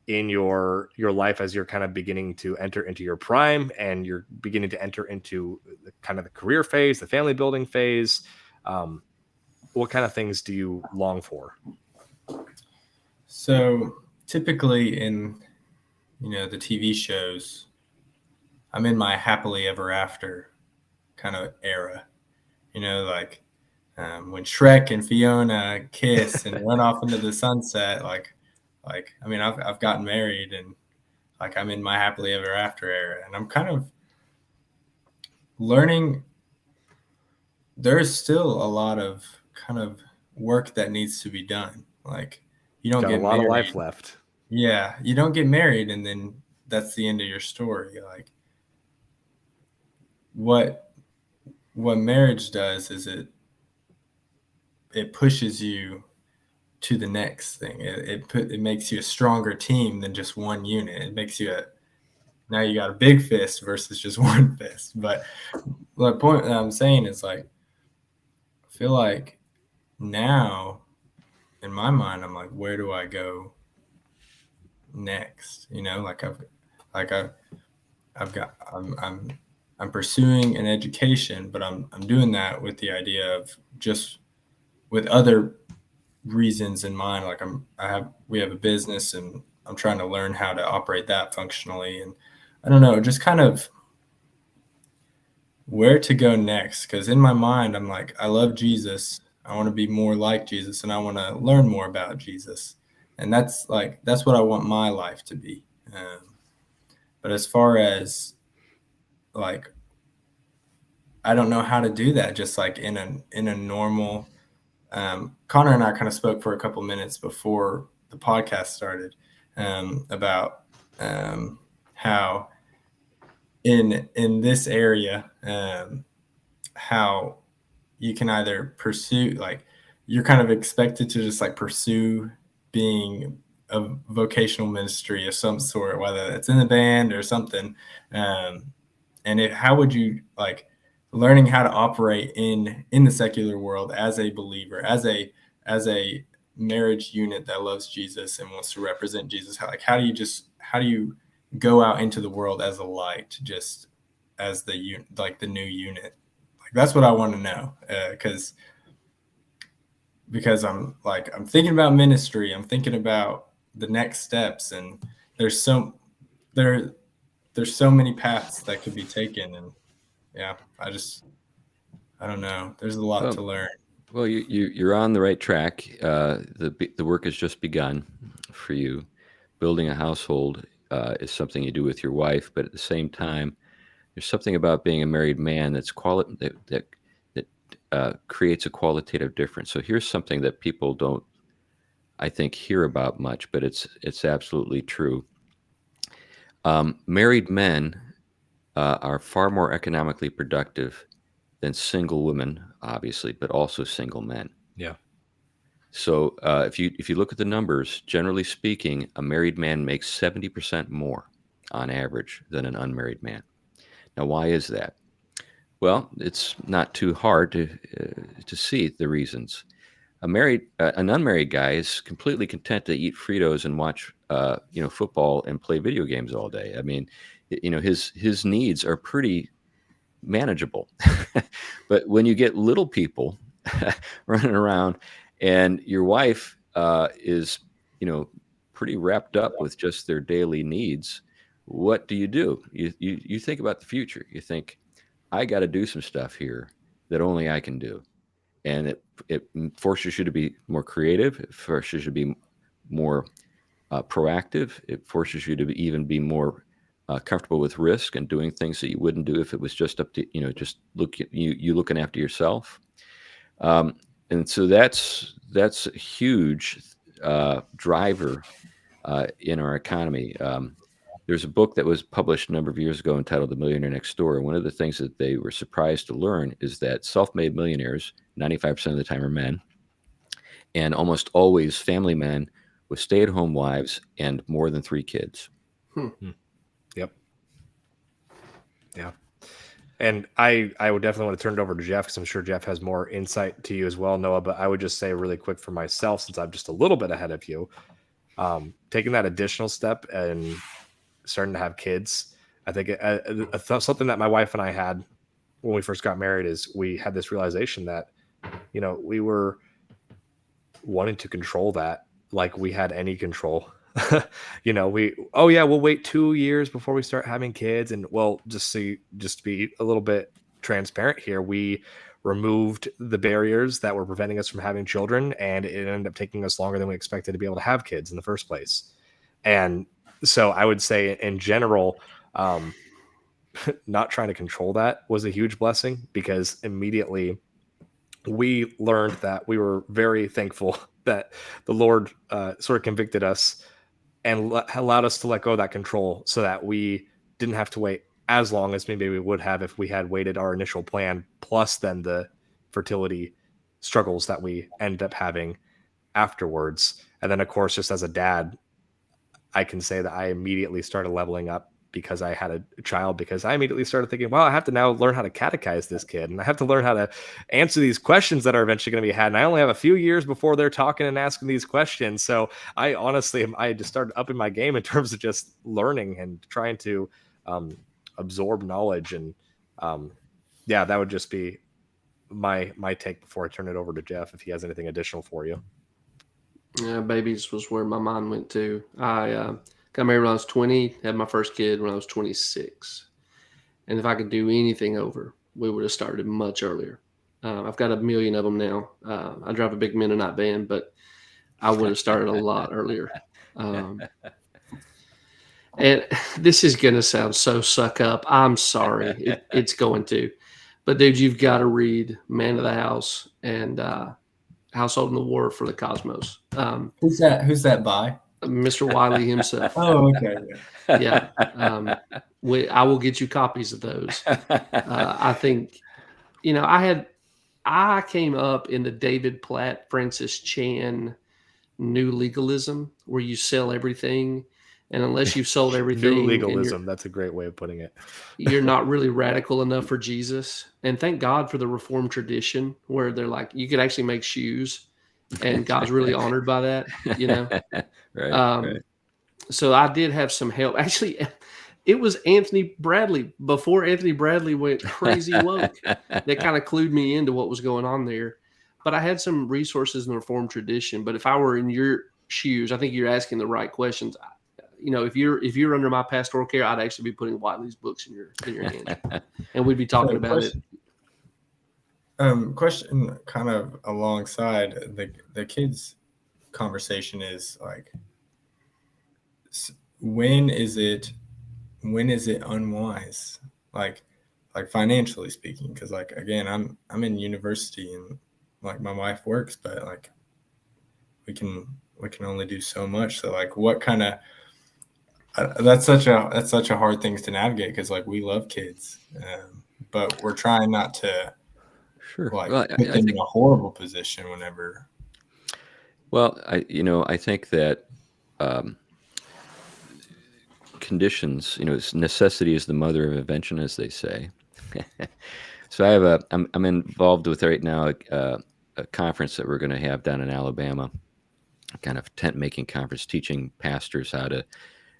in your life, as you're kind of beginning to enter into your prime and you're beginning to enter into the kind of the career phase, the family building phase? What kind of things do you long for? So typically in the TV shows, I'm in my happily ever after kind of era. Like when Shrek and Fiona kiss and run off into the sunset. I mean, I've gotten married and like I'm in my happily ever after era, and I'm kind of learning. There's still a lot of kind of work that needs to be done. Like you don't Got a get lot of married. life left. Yeah, you don't get married and then that's the end of your story. Like what marriage does is it pushes you to the next thing. It makes you a stronger team than just one unit. It makes you now you got a big fist versus just one fist. But the point that I'm saying is like I feel like now in my mind I'm like, where do I go next? I'm pursuing an education, but I'm doing that with the idea of just with other reasons in mind. Like we have a business and I'm trying to learn how to operate that functionally. And I don't know, just kind of where to go next. Cause in my mind, I'm like, I love Jesus. I want to be more like Jesus and I want to learn more about Jesus. And that's what I want my life to be. But as far as like, I don't know how to do that just like in a normal. Connor and I kind of spoke for a couple minutes before the podcast started about how in this area how you can either pursue, like you're kind of expected to just like pursue being a vocational ministry of some sort, whether it's in the band or something. How would you like learning how to operate in the secular world as a believer, as a marriage unit that loves Jesus and wants to represent Jesus? How do you go out into the world as a light, just as the new unit? Like that's what I want to know, because I'm thinking about ministry, I'm thinking about the next steps, and there's so many paths that could be taken, and yeah, I don't know. There's a lot to learn. Well, you're on the right track. The work has just begun for you. Building a household is something you do with your wife, but at the same time, There's something about being a married man that creates a qualitative difference. So here's something that people don't, I think, hear about much, but it's absolutely true. Married men are far more economically productive than single women, obviously, but also single men. Yeah. So if you look at the numbers, generally speaking, a married man makes 70% more on average than an unmarried man. Now, why is that? Well, it's not too hard to see the reasons. An unmarried guy is completely content to eat Fritos and watch football and play video games all day. I mean, his needs are pretty manageable. But when you get little people running around and your wife is, pretty wrapped up with just their daily needs, what do? You think about the future. You think, I got to do some stuff here that only I can do. And it forces you to be more creative. It forces you to be more proactive. It forces you to even be more comfortable with risk and doing things that you wouldn't do if it was just up to just you looking after yourself. And so that's a huge driver in our economy. There's a book that was published a number of years ago entitled The Millionaire Next Door. And one of the things that they were surprised to learn is that self-made millionaires, 95% of the time, are men, and almost always family men with stay-at-home wives and more than 3 kids. Yep. Yeah. And I would definitely want to turn it over to Jeff, because I'm sure Jeff has more insight to you as well, Noah. But I would just say really quick for myself, since I'm just a little bit ahead of you, taking that additional step and starting to have kids. I think something that my wife and I had when we first got married is we had this realization that, we were wanting to control that like we had any control. We'll wait 2 years before we start having kids. And well, just to be a little bit transparent here, we removed the barriers that were preventing us from having children, and it ended up taking us longer than we expected to be able to have kids in the first place. And so I would say in general, not trying to control that was a huge blessing, because immediately we learned that we were very thankful that the Lord sort of convicted us and allowed us to let go of that control, so that we didn't have to wait as long as maybe we would have if we had waited our initial plan, plus then the fertility struggles that we ended up having afterwards. And then, of course, just as a dad, I can say that I immediately started leveling up because I had a child, because I immediately started thinking, well, I have to now learn how to catechize this kid, and I have to learn how to answer these questions that are eventually going to be had. And I only have a few years before they're talking and asking these questions. So I honestly, I just started upping my game in terms of just learning and trying to absorb knowledge. And that would just be my take before I turn it over to Jeff, if he has anything additional for you. Yeah, babies was where my mind went to. I got married when I was 20, had my first kid when I was 26. And if I could do anything over, we would have started much earlier. I've got a million of them now. I drive a big Mennonite van, but I would have started a lot earlier. And this is going to sound so suck up. I'm sorry. It's going to. But, dude, you've got to read Man of the House and Household in the War for the Cosmos. Who's that by? Mr. Wiley himself. Oh, okay. Yeah. I will get you copies of those. I think, I came up in the David Platt, Francis Chan new legalism, where you sell everything. And unless you've sold everything, New legalism. That's a great way of putting it. You're not really radical enough for Jesus. And thank God for the Reformed tradition, where they're like, you could actually make shoes, and God's really honored by that, Right. So I did have some help. Actually, it was Anthony Bradley, before Anthony Bradley went crazy woke, that kind of clued me into what was going on there. But I had some resources in the Reformed tradition. But if I were in your shoes, I think you're asking the right questions. If you're under my pastoral care, I'd actually be putting Wiley's books in your hands, and we'd be talking about it. Question kind of alongside the kids' conversation is like, when is it unwise like financially speaking, because like again, I'm in university and like my wife works, but like we can only do so much. So like, what kind of that's such a hard thing to navigate, because like we love kids, but we're trying not to Sure. like Well, put I them think. in a horrible position whenever. Well, I think that um, conditions, necessity is the mother of invention, as they say. So I'm involved with right now a conference that we're going to have down in Alabama, kind of tent making conference, teaching pastors how to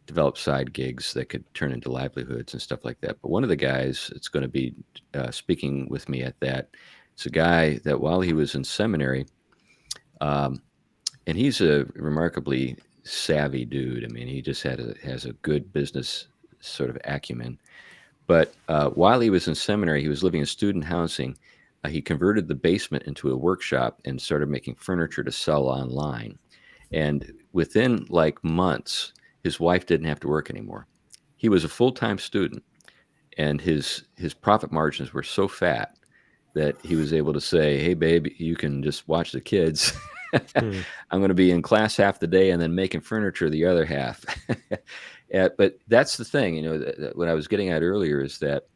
develop side gigs that could turn into livelihoods and stuff like that. But one of the guys that's going to be speaking with me at that, it's a guy that while he was in seminary, um, and he's a remarkably savvy dude. I mean, he just has a good business sort of acumen. But while he was in seminary, he was living in student housing. He converted the basement into a workshop and started making furniture to sell online. And within like months, his wife didn't have to work anymore. He was a full-time student, and his profit margins were so fat that he was able to say, "Hey, babe, you can just watch the kids. Hmm. I'm going to be in class half the day and then making furniture the other half." But that's the thing, what I was getting at earlier is that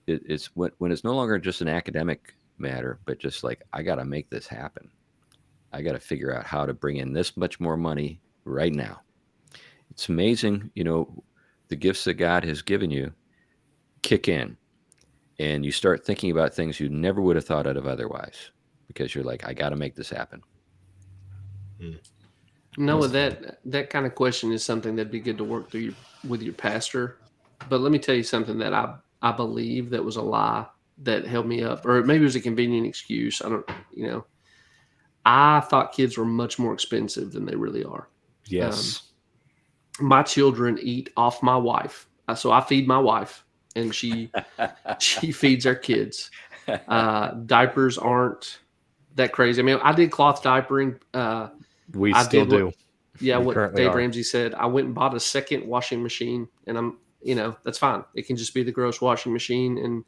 it's when it's no longer just an academic matter, but just like, I got to make this happen. I got to figure out how to bring in this much more money right now. It's amazing, the gifts that God has given you kick in, and you start thinking about things you never would have thought of otherwise, because you're like, I got to make this happen. Noah, that kind of question is something that'd be good to work through with your pastor. But let me tell you something that I believe that was a lie that held me up, or maybe it was a convenient excuse. I don't, I thought kids were much more expensive than they really are. Yes. My children eat off my wife, so I feed my wife, and she feeds our kids. Diapers aren't that crazy. I mean, I did cloth diapering. We I still did do. We what currently Dave are. Ramsey said. I went and bought a second washing machine, and that's fine. It can just be the gross washing machine.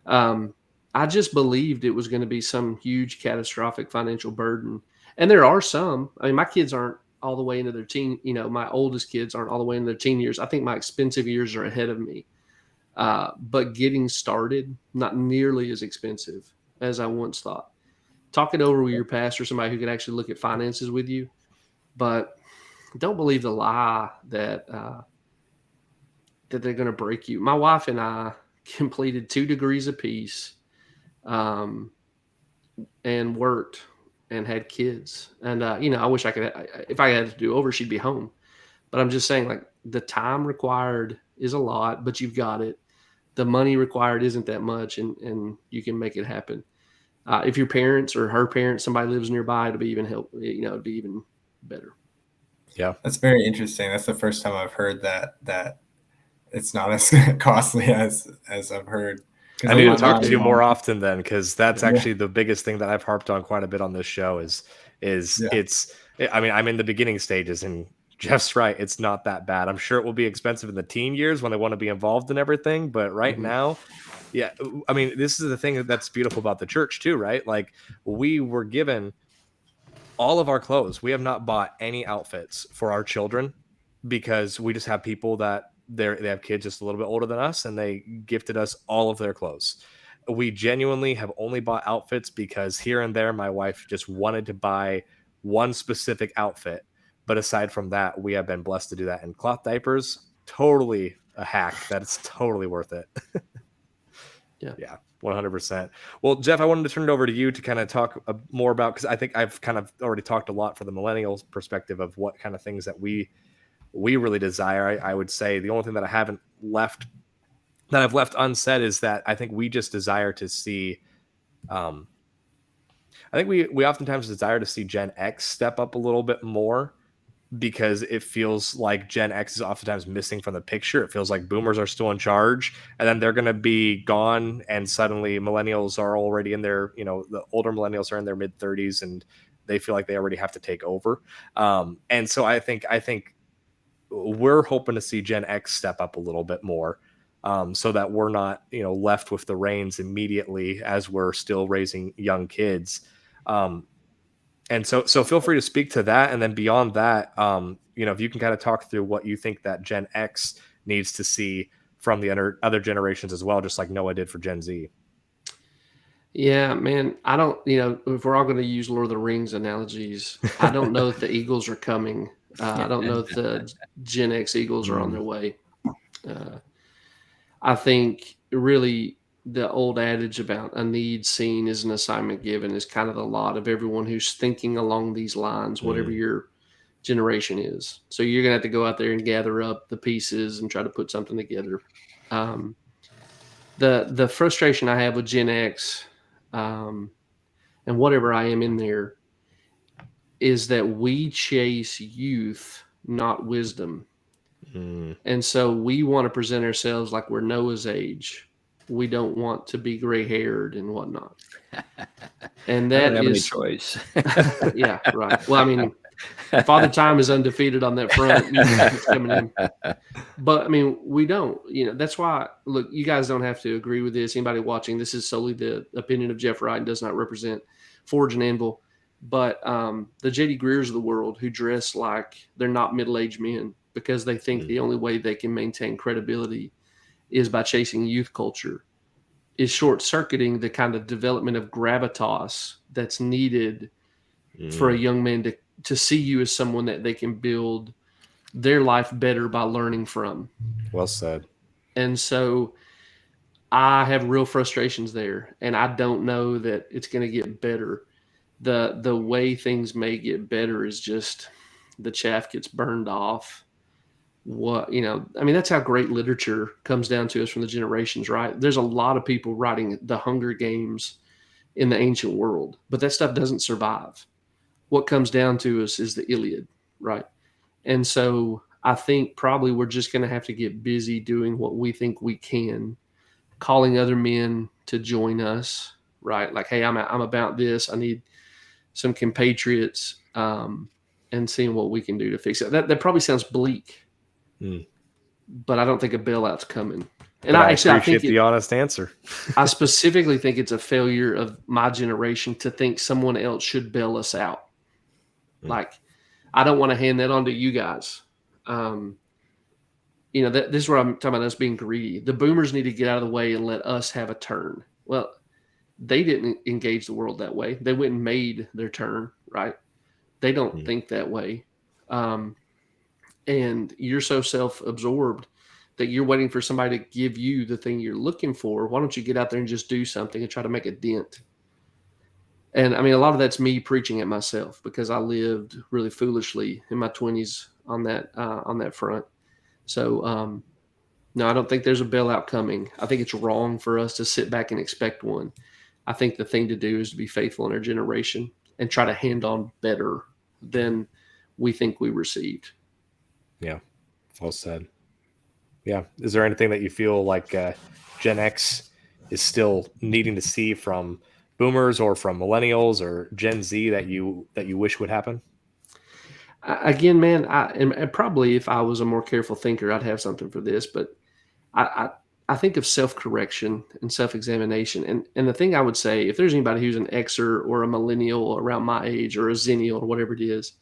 And I just believed it was going to be some huge catastrophic financial burden. And there are some. I mean, my kids aren't all the way into their teen. My oldest kids aren't all the way into their teen years. I think my expensive years are ahead of me. But getting started, not nearly as expensive as I once thought. Talk it over with your pastor, somebody who can actually look at finances with you. But don't believe the lie that they're going to break you. My wife and I completed 2 degrees apiece, and worked and had kids. And I wish I could. If I had to do over, she'd be home. But I'm just saying, like, the time required is a lot, but you've got it. The money required isn't that much, and you can make it happen. If your parents or her parents, somebody lives nearby, it'll be even help. It'd be even better. Yeah. That's very interesting. That's the first time I've heard that it's not as costly as I've heard. I need to talk to you more often then, because that's actually the biggest thing that I've harped on quite a bit on this show is it's, I mean, I'm in the beginning stages, and Jeff's right. It's not that bad. I'm sure it will be expensive in the teen years when they want to be involved in everything. But right now, yeah, I mean, this is the thing that's beautiful about the church too, right? Like, we were given all of our clothes. We have not bought any outfits for our children, because we just have people that they have kids just a little bit older than us, and they gifted us all of their clothes. We genuinely have only bought outfits because here and there my wife just wanted to buy one specific outfit. But aside from that, we have been blessed to do that. And cloth diapers, totally a hack. That's totally worth it. Yeah, 100%. Well, Jeff, I wanted to turn it over to you to kind of talk more about, because I think I've kind of already talked a lot for the millennials perspective of what kind of things that we really desire. I would say the only thing that I've left unsaid is that I think we just desire to see, I think we oftentimes desire to see Gen X step up a little bit more, because it feels like Gen X is oftentimes missing from the picture. It feels like boomers are still in charge, and then they're going to be gone, and suddenly millennials are already in their, the older millennials are in their mid 30s, and they feel like they already have to take over. And so I think we're hoping to see Gen X step up a little bit more. so that we're not, left with the reins immediately as we're still raising young kids. And so feel free to speak to that. And then beyond that, if you can kind of talk through what you think that Gen X needs to see from the other generations as well, just like Noah did for Gen Z. Yeah, man, I don't, if we're all going to use Lord of the Rings analogies, I don't know if the Eagles are coming. I don't know if the Gen X Eagles are on their way. I think really the old adage about a need seen is an assignment given is kind of the lot of everyone who's thinking along these lines, whatever your generation is. So you're going to have to go out there and gather up the pieces and try to put something together. The frustration I have with Gen X, and whatever I am in there, is that we chase youth, not wisdom. And so we want to present ourselves like we're Noah's age. We don't want to be gray haired and whatnot. And that is choice. Yeah, right. Well, I mean, Father Time is undefeated on that front. It's coming in. But I mean, we don't, that's why, look, you guys don't have to agree with this. Anybody watching, this is solely the opinion of Jeff Wright and does not represent Forge and Anvil. But the J.D. Greers of the world who dress like they're not middle-aged men because they think the only way they can maintain credibility is by chasing youth culture is short-circuiting the kind of development of gravitas that's needed for a young man to see you as someone that they can build their life better by learning from. Well said. And so I have real frustrations there, and I don't know that it's going to get better. The way things may get better is just the chaff gets burned off. That's how great literature comes down to us from the generations, right? There's a lot of people writing the Hunger Games in the ancient world, but that stuff doesn't survive. What comes down to us is the Iliad, right? And so I think probably we're just going to have to get busy doing what we think we can, calling other men to join us, right? Like, hey, I'm about this. I need some compatriots, and seeing what we can do to fix it. That probably sounds bleak, but I don't think a bailout's coming. And I appreciate the honest answer. I specifically think it's a failure of my generation to think someone else should bail us out. Like, I don't want to hand that on to you guys. This is where I'm talking about us being greedy. The boomers need to get out of the way and let us have a turn. Well, they didn't engage the world that way. They went and made their turn, right? They don't think that way. And you're so self-absorbed that you're waiting for somebody to give you the thing you're looking for. Why don't you get out there and just do something and try to make a dent? And I mean, a lot of that's me preaching at myself because I lived really foolishly in my 20s on that front. So, no, I don't think there's a bailout coming. I think it's wrong for us to sit back and expect one. I think the thing to do is to be faithful in our generation and try to hand on better than we think we received. Yeah, well said. Yeah. Is there anything that you feel like Gen X is still needing to see from boomers or from millennials or Gen Z that you wish would happen? Again, man, and probably if I was a more careful thinker, I'd have something for this, but I think of self-correction and self-examination. And the thing I would say, if there's anybody who's an Xer or a millennial around my age or a Zennial or whatever it is,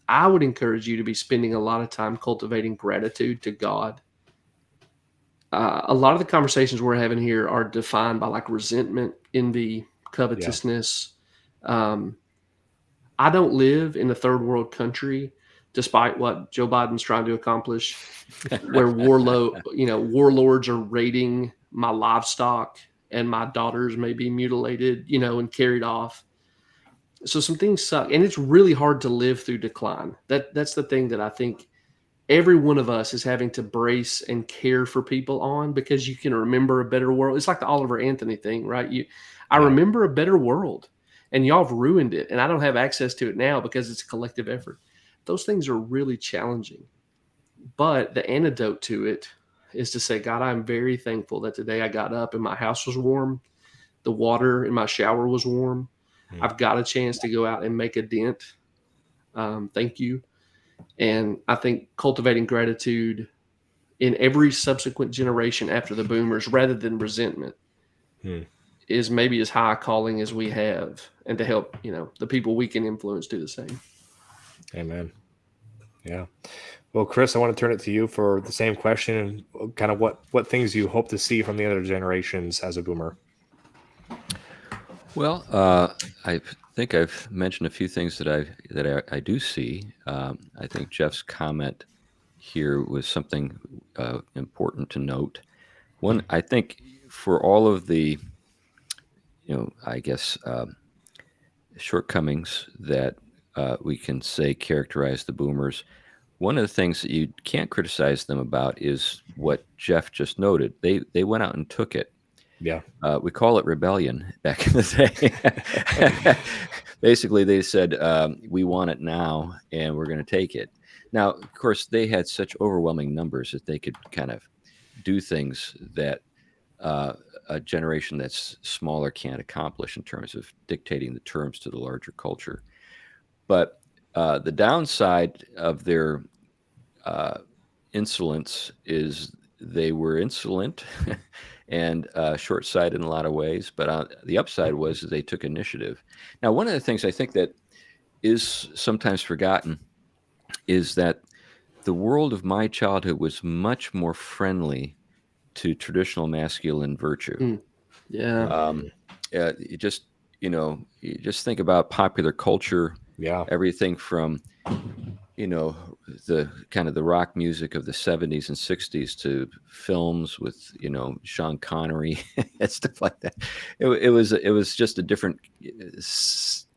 I would encourage you to be spending a lot of time cultivating gratitude to God. A lot of the conversations we're having here are defined by like resentment, envy, covetousness. Yeah. I don't live in a third world country, despite what Joe Biden's trying to accomplish, where warlords are raiding my livestock and my daughters may be mutilated, and carried off. So some things suck, and it's really hard to live through decline. That's the thing that I think every one of us is having to brace and care for people on, because you can remember a better world. It's like the Oliver Anthony thing, right? I remember a better world, and y'all have ruined it, and I don't have access to it now because it's a collective effort. Those things are really challenging. But the antidote to it is to say, God, I'm very thankful that today I got up and my house was warm. The water in my shower was warm. I've got a chance to go out and make a dent. Thank you. And I think cultivating gratitude in every subsequent generation after the boomers, rather than resentment, is maybe as high a calling as we have, and to help, the people we can influence do the same. Amen. Yeah. Well, Chris, I want to turn it to you for the same question and kind of what things you hope to see from the other generations as a boomer. Well, I think I've mentioned a few things that I do see. I think Jeff's comment here was something important to note. One, I think for all of the, I guess, shortcomings that we can say characterize the boomers, one of the things that you can't criticize them about is what Jeff just noted. They went out and took it. Yeah. We call it rebellion back in the day. Basically, they said, we want it now, and we're going to take it. Now, of course, they had such overwhelming numbers that they could kind of do things that a generation that's smaller can't accomplish in terms of dictating the terms to the larger culture. But the downside of their insolence is they were insolent and short-sighted in a lot of ways. But the upside was that they took initiative. Now, one of the things I think that is sometimes forgotten is that the world of my childhood was much more friendly to traditional masculine virtue. Yeah. You just think about popular culture. Yeah. Everything from the kind of the rock music of the 70s and 60s to films with Sean Connery and stuff like that. It was just a different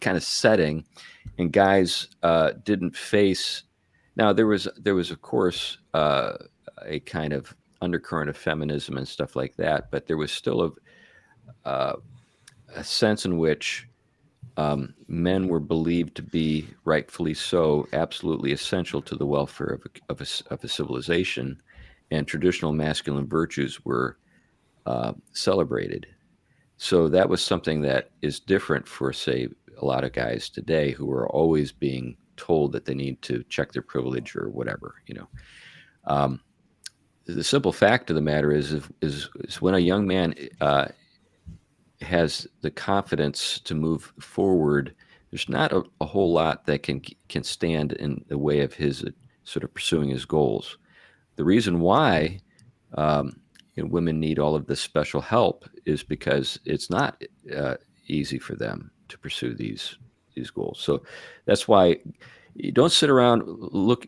kind of setting, and guys didn't face. Now there was of course a kind of undercurrent of feminism and stuff like that, but there was still a sense in which men were believed to be, rightfully so, absolutely essential to the welfare of a civilization, and traditional masculine virtues were celebrated. So that was something that is different for, say, a lot of guys today who are always being told that they need to check their privilege or whatever. The simple fact of the matter is when a young man has the confidence to move forward, there's not a whole lot that can stand in the way of his sort of pursuing his goals. The reason why women need all of this special help is because it's not easy for them to pursue these goals. So that's why you don't sit around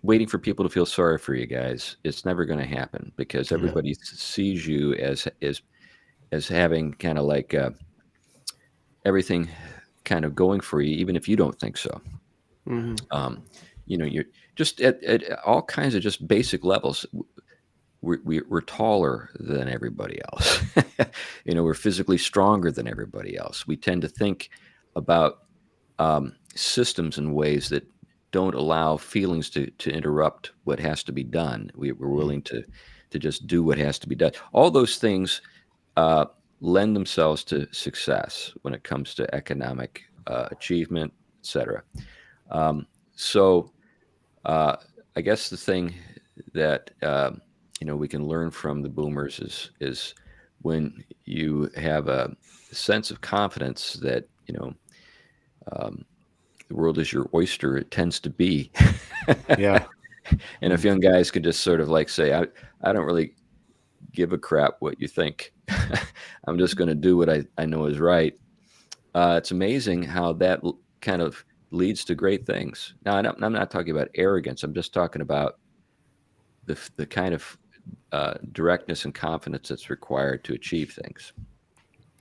waiting for people to feel sorry for you guys. It's never going to happen because everybody sees you as having kind of like everything kind of going for you, even if you don't think so. You're just at all kinds of just basic levels. We're taller than everybody else. We're physically stronger than everybody else. We tend to think about systems in ways that don't allow feelings to interrupt what has to be done. We're willing to just do what has to be done. All those things lend themselves to success when it comes to economic achievement, etc. So I guess the thing that we can learn from the boomers is when you have a sense of confidence that the world is your oyster, it tends to be. Yeah. And if young guys could just sort of like say, I don't really give a crap what you think. I'm just going to do what I know is right. It's amazing how that kind of leads to great things. Now, I'm not talking about arrogance. I'm just talking about the kind of directness and confidence that's required to achieve things.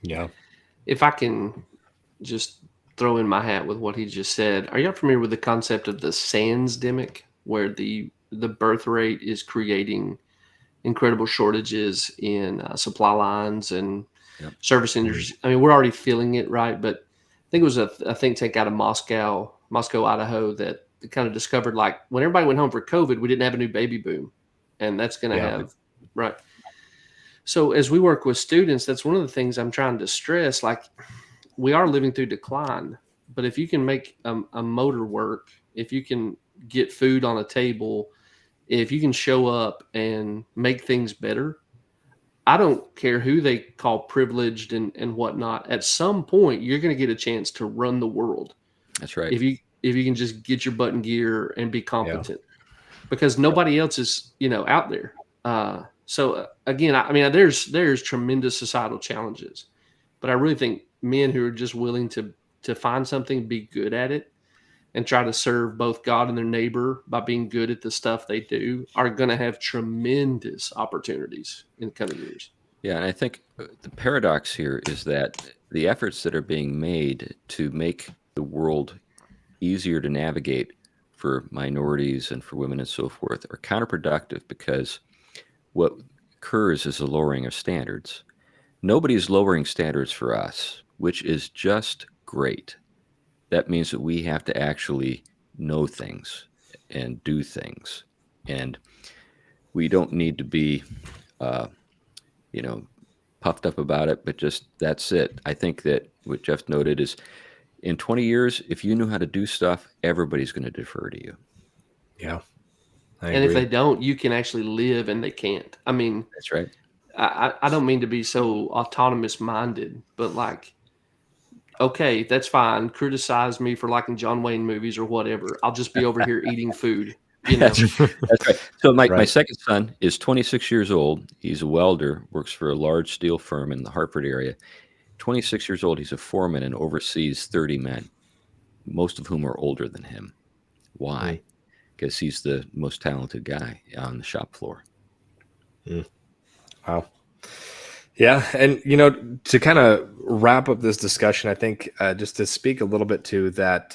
Yeah. If I can just throw in my hat with what he just said, are you familiar with the concept of the sandsdemic, where the birth rate is creating incredible shortages in supply lines and service industries? I mean, we're already feeling it, right? But I think it was a think tank out of Moscow, Idaho, that kind of discovered, like, when everybody went home for COVID, we didn't have a new baby boom, and that's going to have, right? So as we work with students, that's one of the things I'm trying to stress. Like, we are living through decline, but if you can make a motor work, if you can get food on a table, if you can show up and make things better, I don't care who they call privileged and whatnot. At some point, you're going to get a chance to run the world. That's right. If you can just get your butt in gear and be competent, because Yep. nobody else is, out there. So again, I mean, there's tremendous societal challenges, but I really think men who are just willing to find something, be good at it, and try to serve both God and their neighbor by being good at the stuff they do are going to have tremendous opportunities in the coming years. Yeah, and I think the paradox here is that the efforts that are being made to make the world easier to navigate for minorities and for women and so forth are counterproductive, because what occurs is a lowering of standards. Nobody's lowering standards for us, which is just great. That means that we have to actually know things and do things. And we don't need to be, puffed up about it, but just that's it. I think that what Jeff noted is, in 20 years, if you knew how to do stuff, everybody's going to defer to you. Yeah. I And if agree. they don't, you can actually live and they can't. I mean, That's right. I don't mean to be so autonomous minded, but like, okay, that's fine. Criticize me for liking John Wayne movies or whatever. I'll just be over here eating food, That's right. So my Right. second son is 26 years old. He's a welder, works for a large steel firm in the Hartford area. 26 years old. He's a foreman and oversees 30 men, most of whom are older than him. Why? Because he's the most talented guy on the shop floor. Wow. Yeah. And, to kind of wrap up this discussion, I think just to speak a little bit to that,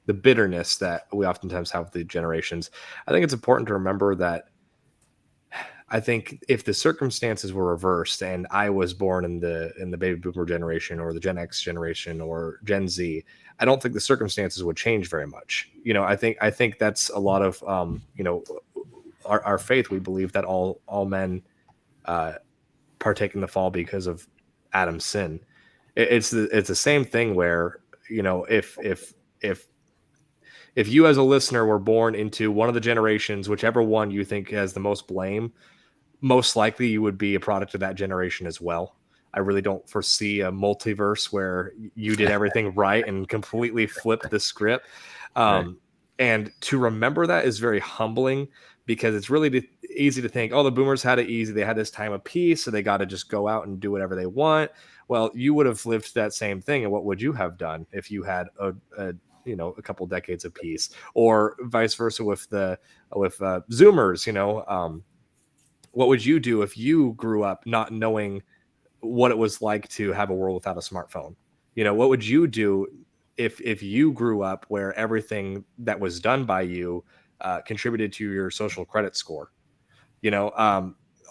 the bitterness that we oftentimes have with the generations, I think it's important to remember that I think if the circumstances were reversed and I was born in the baby boomer generation or the Gen X generation or Gen Z, I don't think the circumstances would change very much. I think that's a lot of our faith. We believe that all men partake in the fall because of Adam's sin. It's the same thing where if you as a listener were born into one of the generations, whichever one you think has the most blame, most likely you would be a product of that generation as well. I really don't foresee a multiverse where you did everything right and completely flipped the script. Right. And to remember that is very humbling, because it's really easy to think, oh, the boomers had it easy. They had this time of peace, so they got to just go out and do whatever they want. Well, you would have lived that same thing. And what would you have done if you had a couple decades of peace, or vice versa with Zoomers? What would you do if you grew up not knowing what it was like to have a world without a smartphone? What would you do if you grew up where everything that was done by you contributed to your social credit score?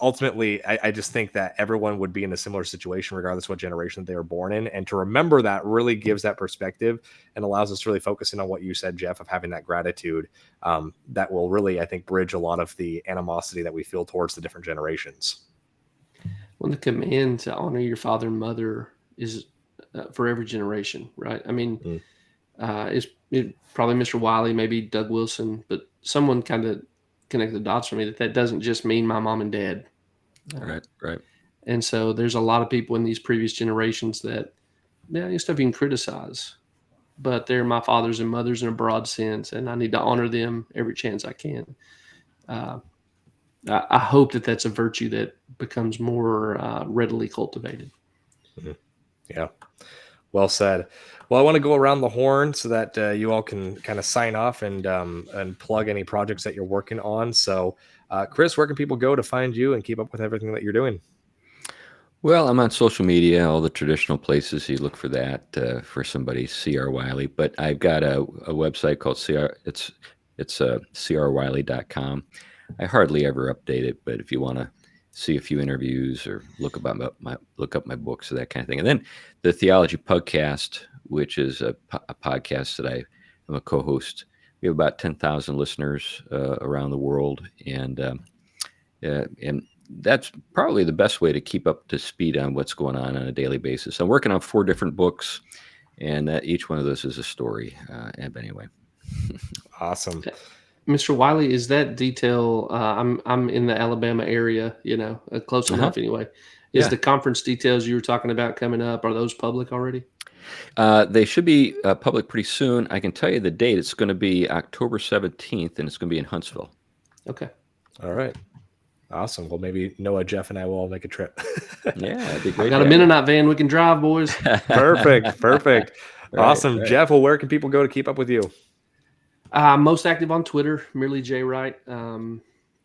Ultimately, I just think that everyone would be in a similar situation, regardless what generation they were born in. And to remember that really gives that perspective and allows us to really focus in on what you said, Jeff, of having that gratitude that will really, I think, bridge a lot of the animosity that we feel towards the different generations. Well, the command to honor your father and mother is for every generation, right? I mean, it's probably Mr. Wiley, maybe Doug Wilson, but someone kind of connect the dots for me that doesn't just mean my mom and dad. Right. And so there's a lot of people in these previous generations that, stuff you can criticize, but they're my fathers and mothers in a broad sense, and I need to honor them every chance I can. I hope that that's a virtue that becomes more readily cultivated. Yeah. Well said. Well, I want to go around the horn so that you all can kind of sign off and plug any projects that you're working on. So, Chris, where can people go to find you and keep up with everything that you're doing? Well, I'm on social media, all the traditional places you look for that for somebody, C.R.Wiley. But I've got a website called it's C.R.Wiley.com. I hardly ever update it, but if you want to see a few interviews or look up my books or that kind of thing. And then the Theology Podcast, which is a podcast that I am a co-host. We have about 10,000 listeners around the world, and that's probably the best way to keep up to speed on what's going on a daily basis. I'm working on 4 different books, and each one of those is a story. But anyway. Awesome. Mr. Wiley, is that detail? I'm in the Alabama area, close enough anyway. Is the conference details you were talking about coming up? Are those public already? They should be public pretty soon. I can tell you the date. It's going to be October 17th, and it's going to be in Huntsville. Okay. All right. Awesome. Well, maybe Noah, Jeff, and I will all make a trip. Yeah, that'd be great. I got a Mennonite van we can drive, boys. Perfect. Awesome. Right. Jeff, well, where can people go to keep up with you? I'm most active on Twitter, merely J. Wright.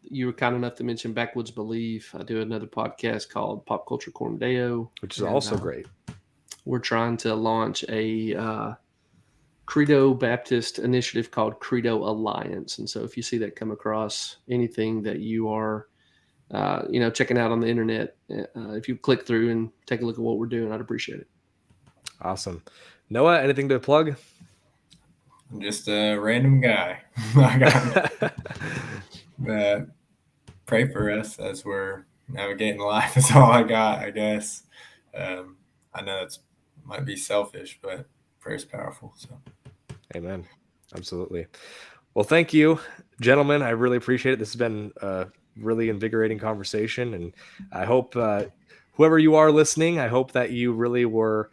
You were kind enough to mention Backwoods Believe. I do another podcast called Pop Culture Corndeo, which is also great. We're trying to launch a Credo Baptist initiative called Credo Alliance. And so if you see that come across anything that you are, checking out on the internet, if you click through and take a look at what we're doing, I'd appreciate it. Awesome. Noah, anything to plug? I'm just a random guy. I got pray for us as we're navigating life. That's all I got, I guess. I know it might be selfish, but prayer is powerful. So, amen. Absolutely. Well, thank you, gentlemen. I really appreciate it. This has been a really invigorating conversation, and I hope whoever you are listening, I hope that you really were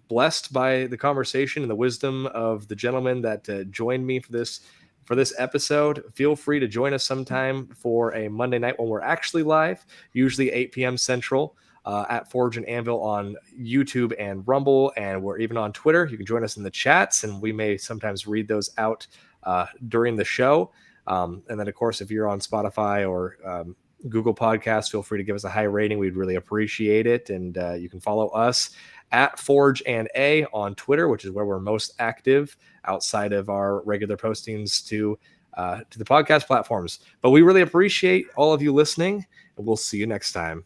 blessed by the conversation and the wisdom of the gentlemen that joined me for this episode. Feel free to join us sometime for a Monday night when we're actually live, usually 8 p.m. Central, at Forge and Anvil on YouTube and Rumble, and we're even on Twitter. You can join us in the chats, and we may sometimes read those out during the show. And then, of course, if you're on Spotify or Google Podcasts, feel free to give us a high rating. We'd really appreciate it. And you can follow us at Forge and A on Twitter, which is where we're most active outside of our regular postings to the podcast platforms. But we really appreciate all of you listening, and we'll see you next time.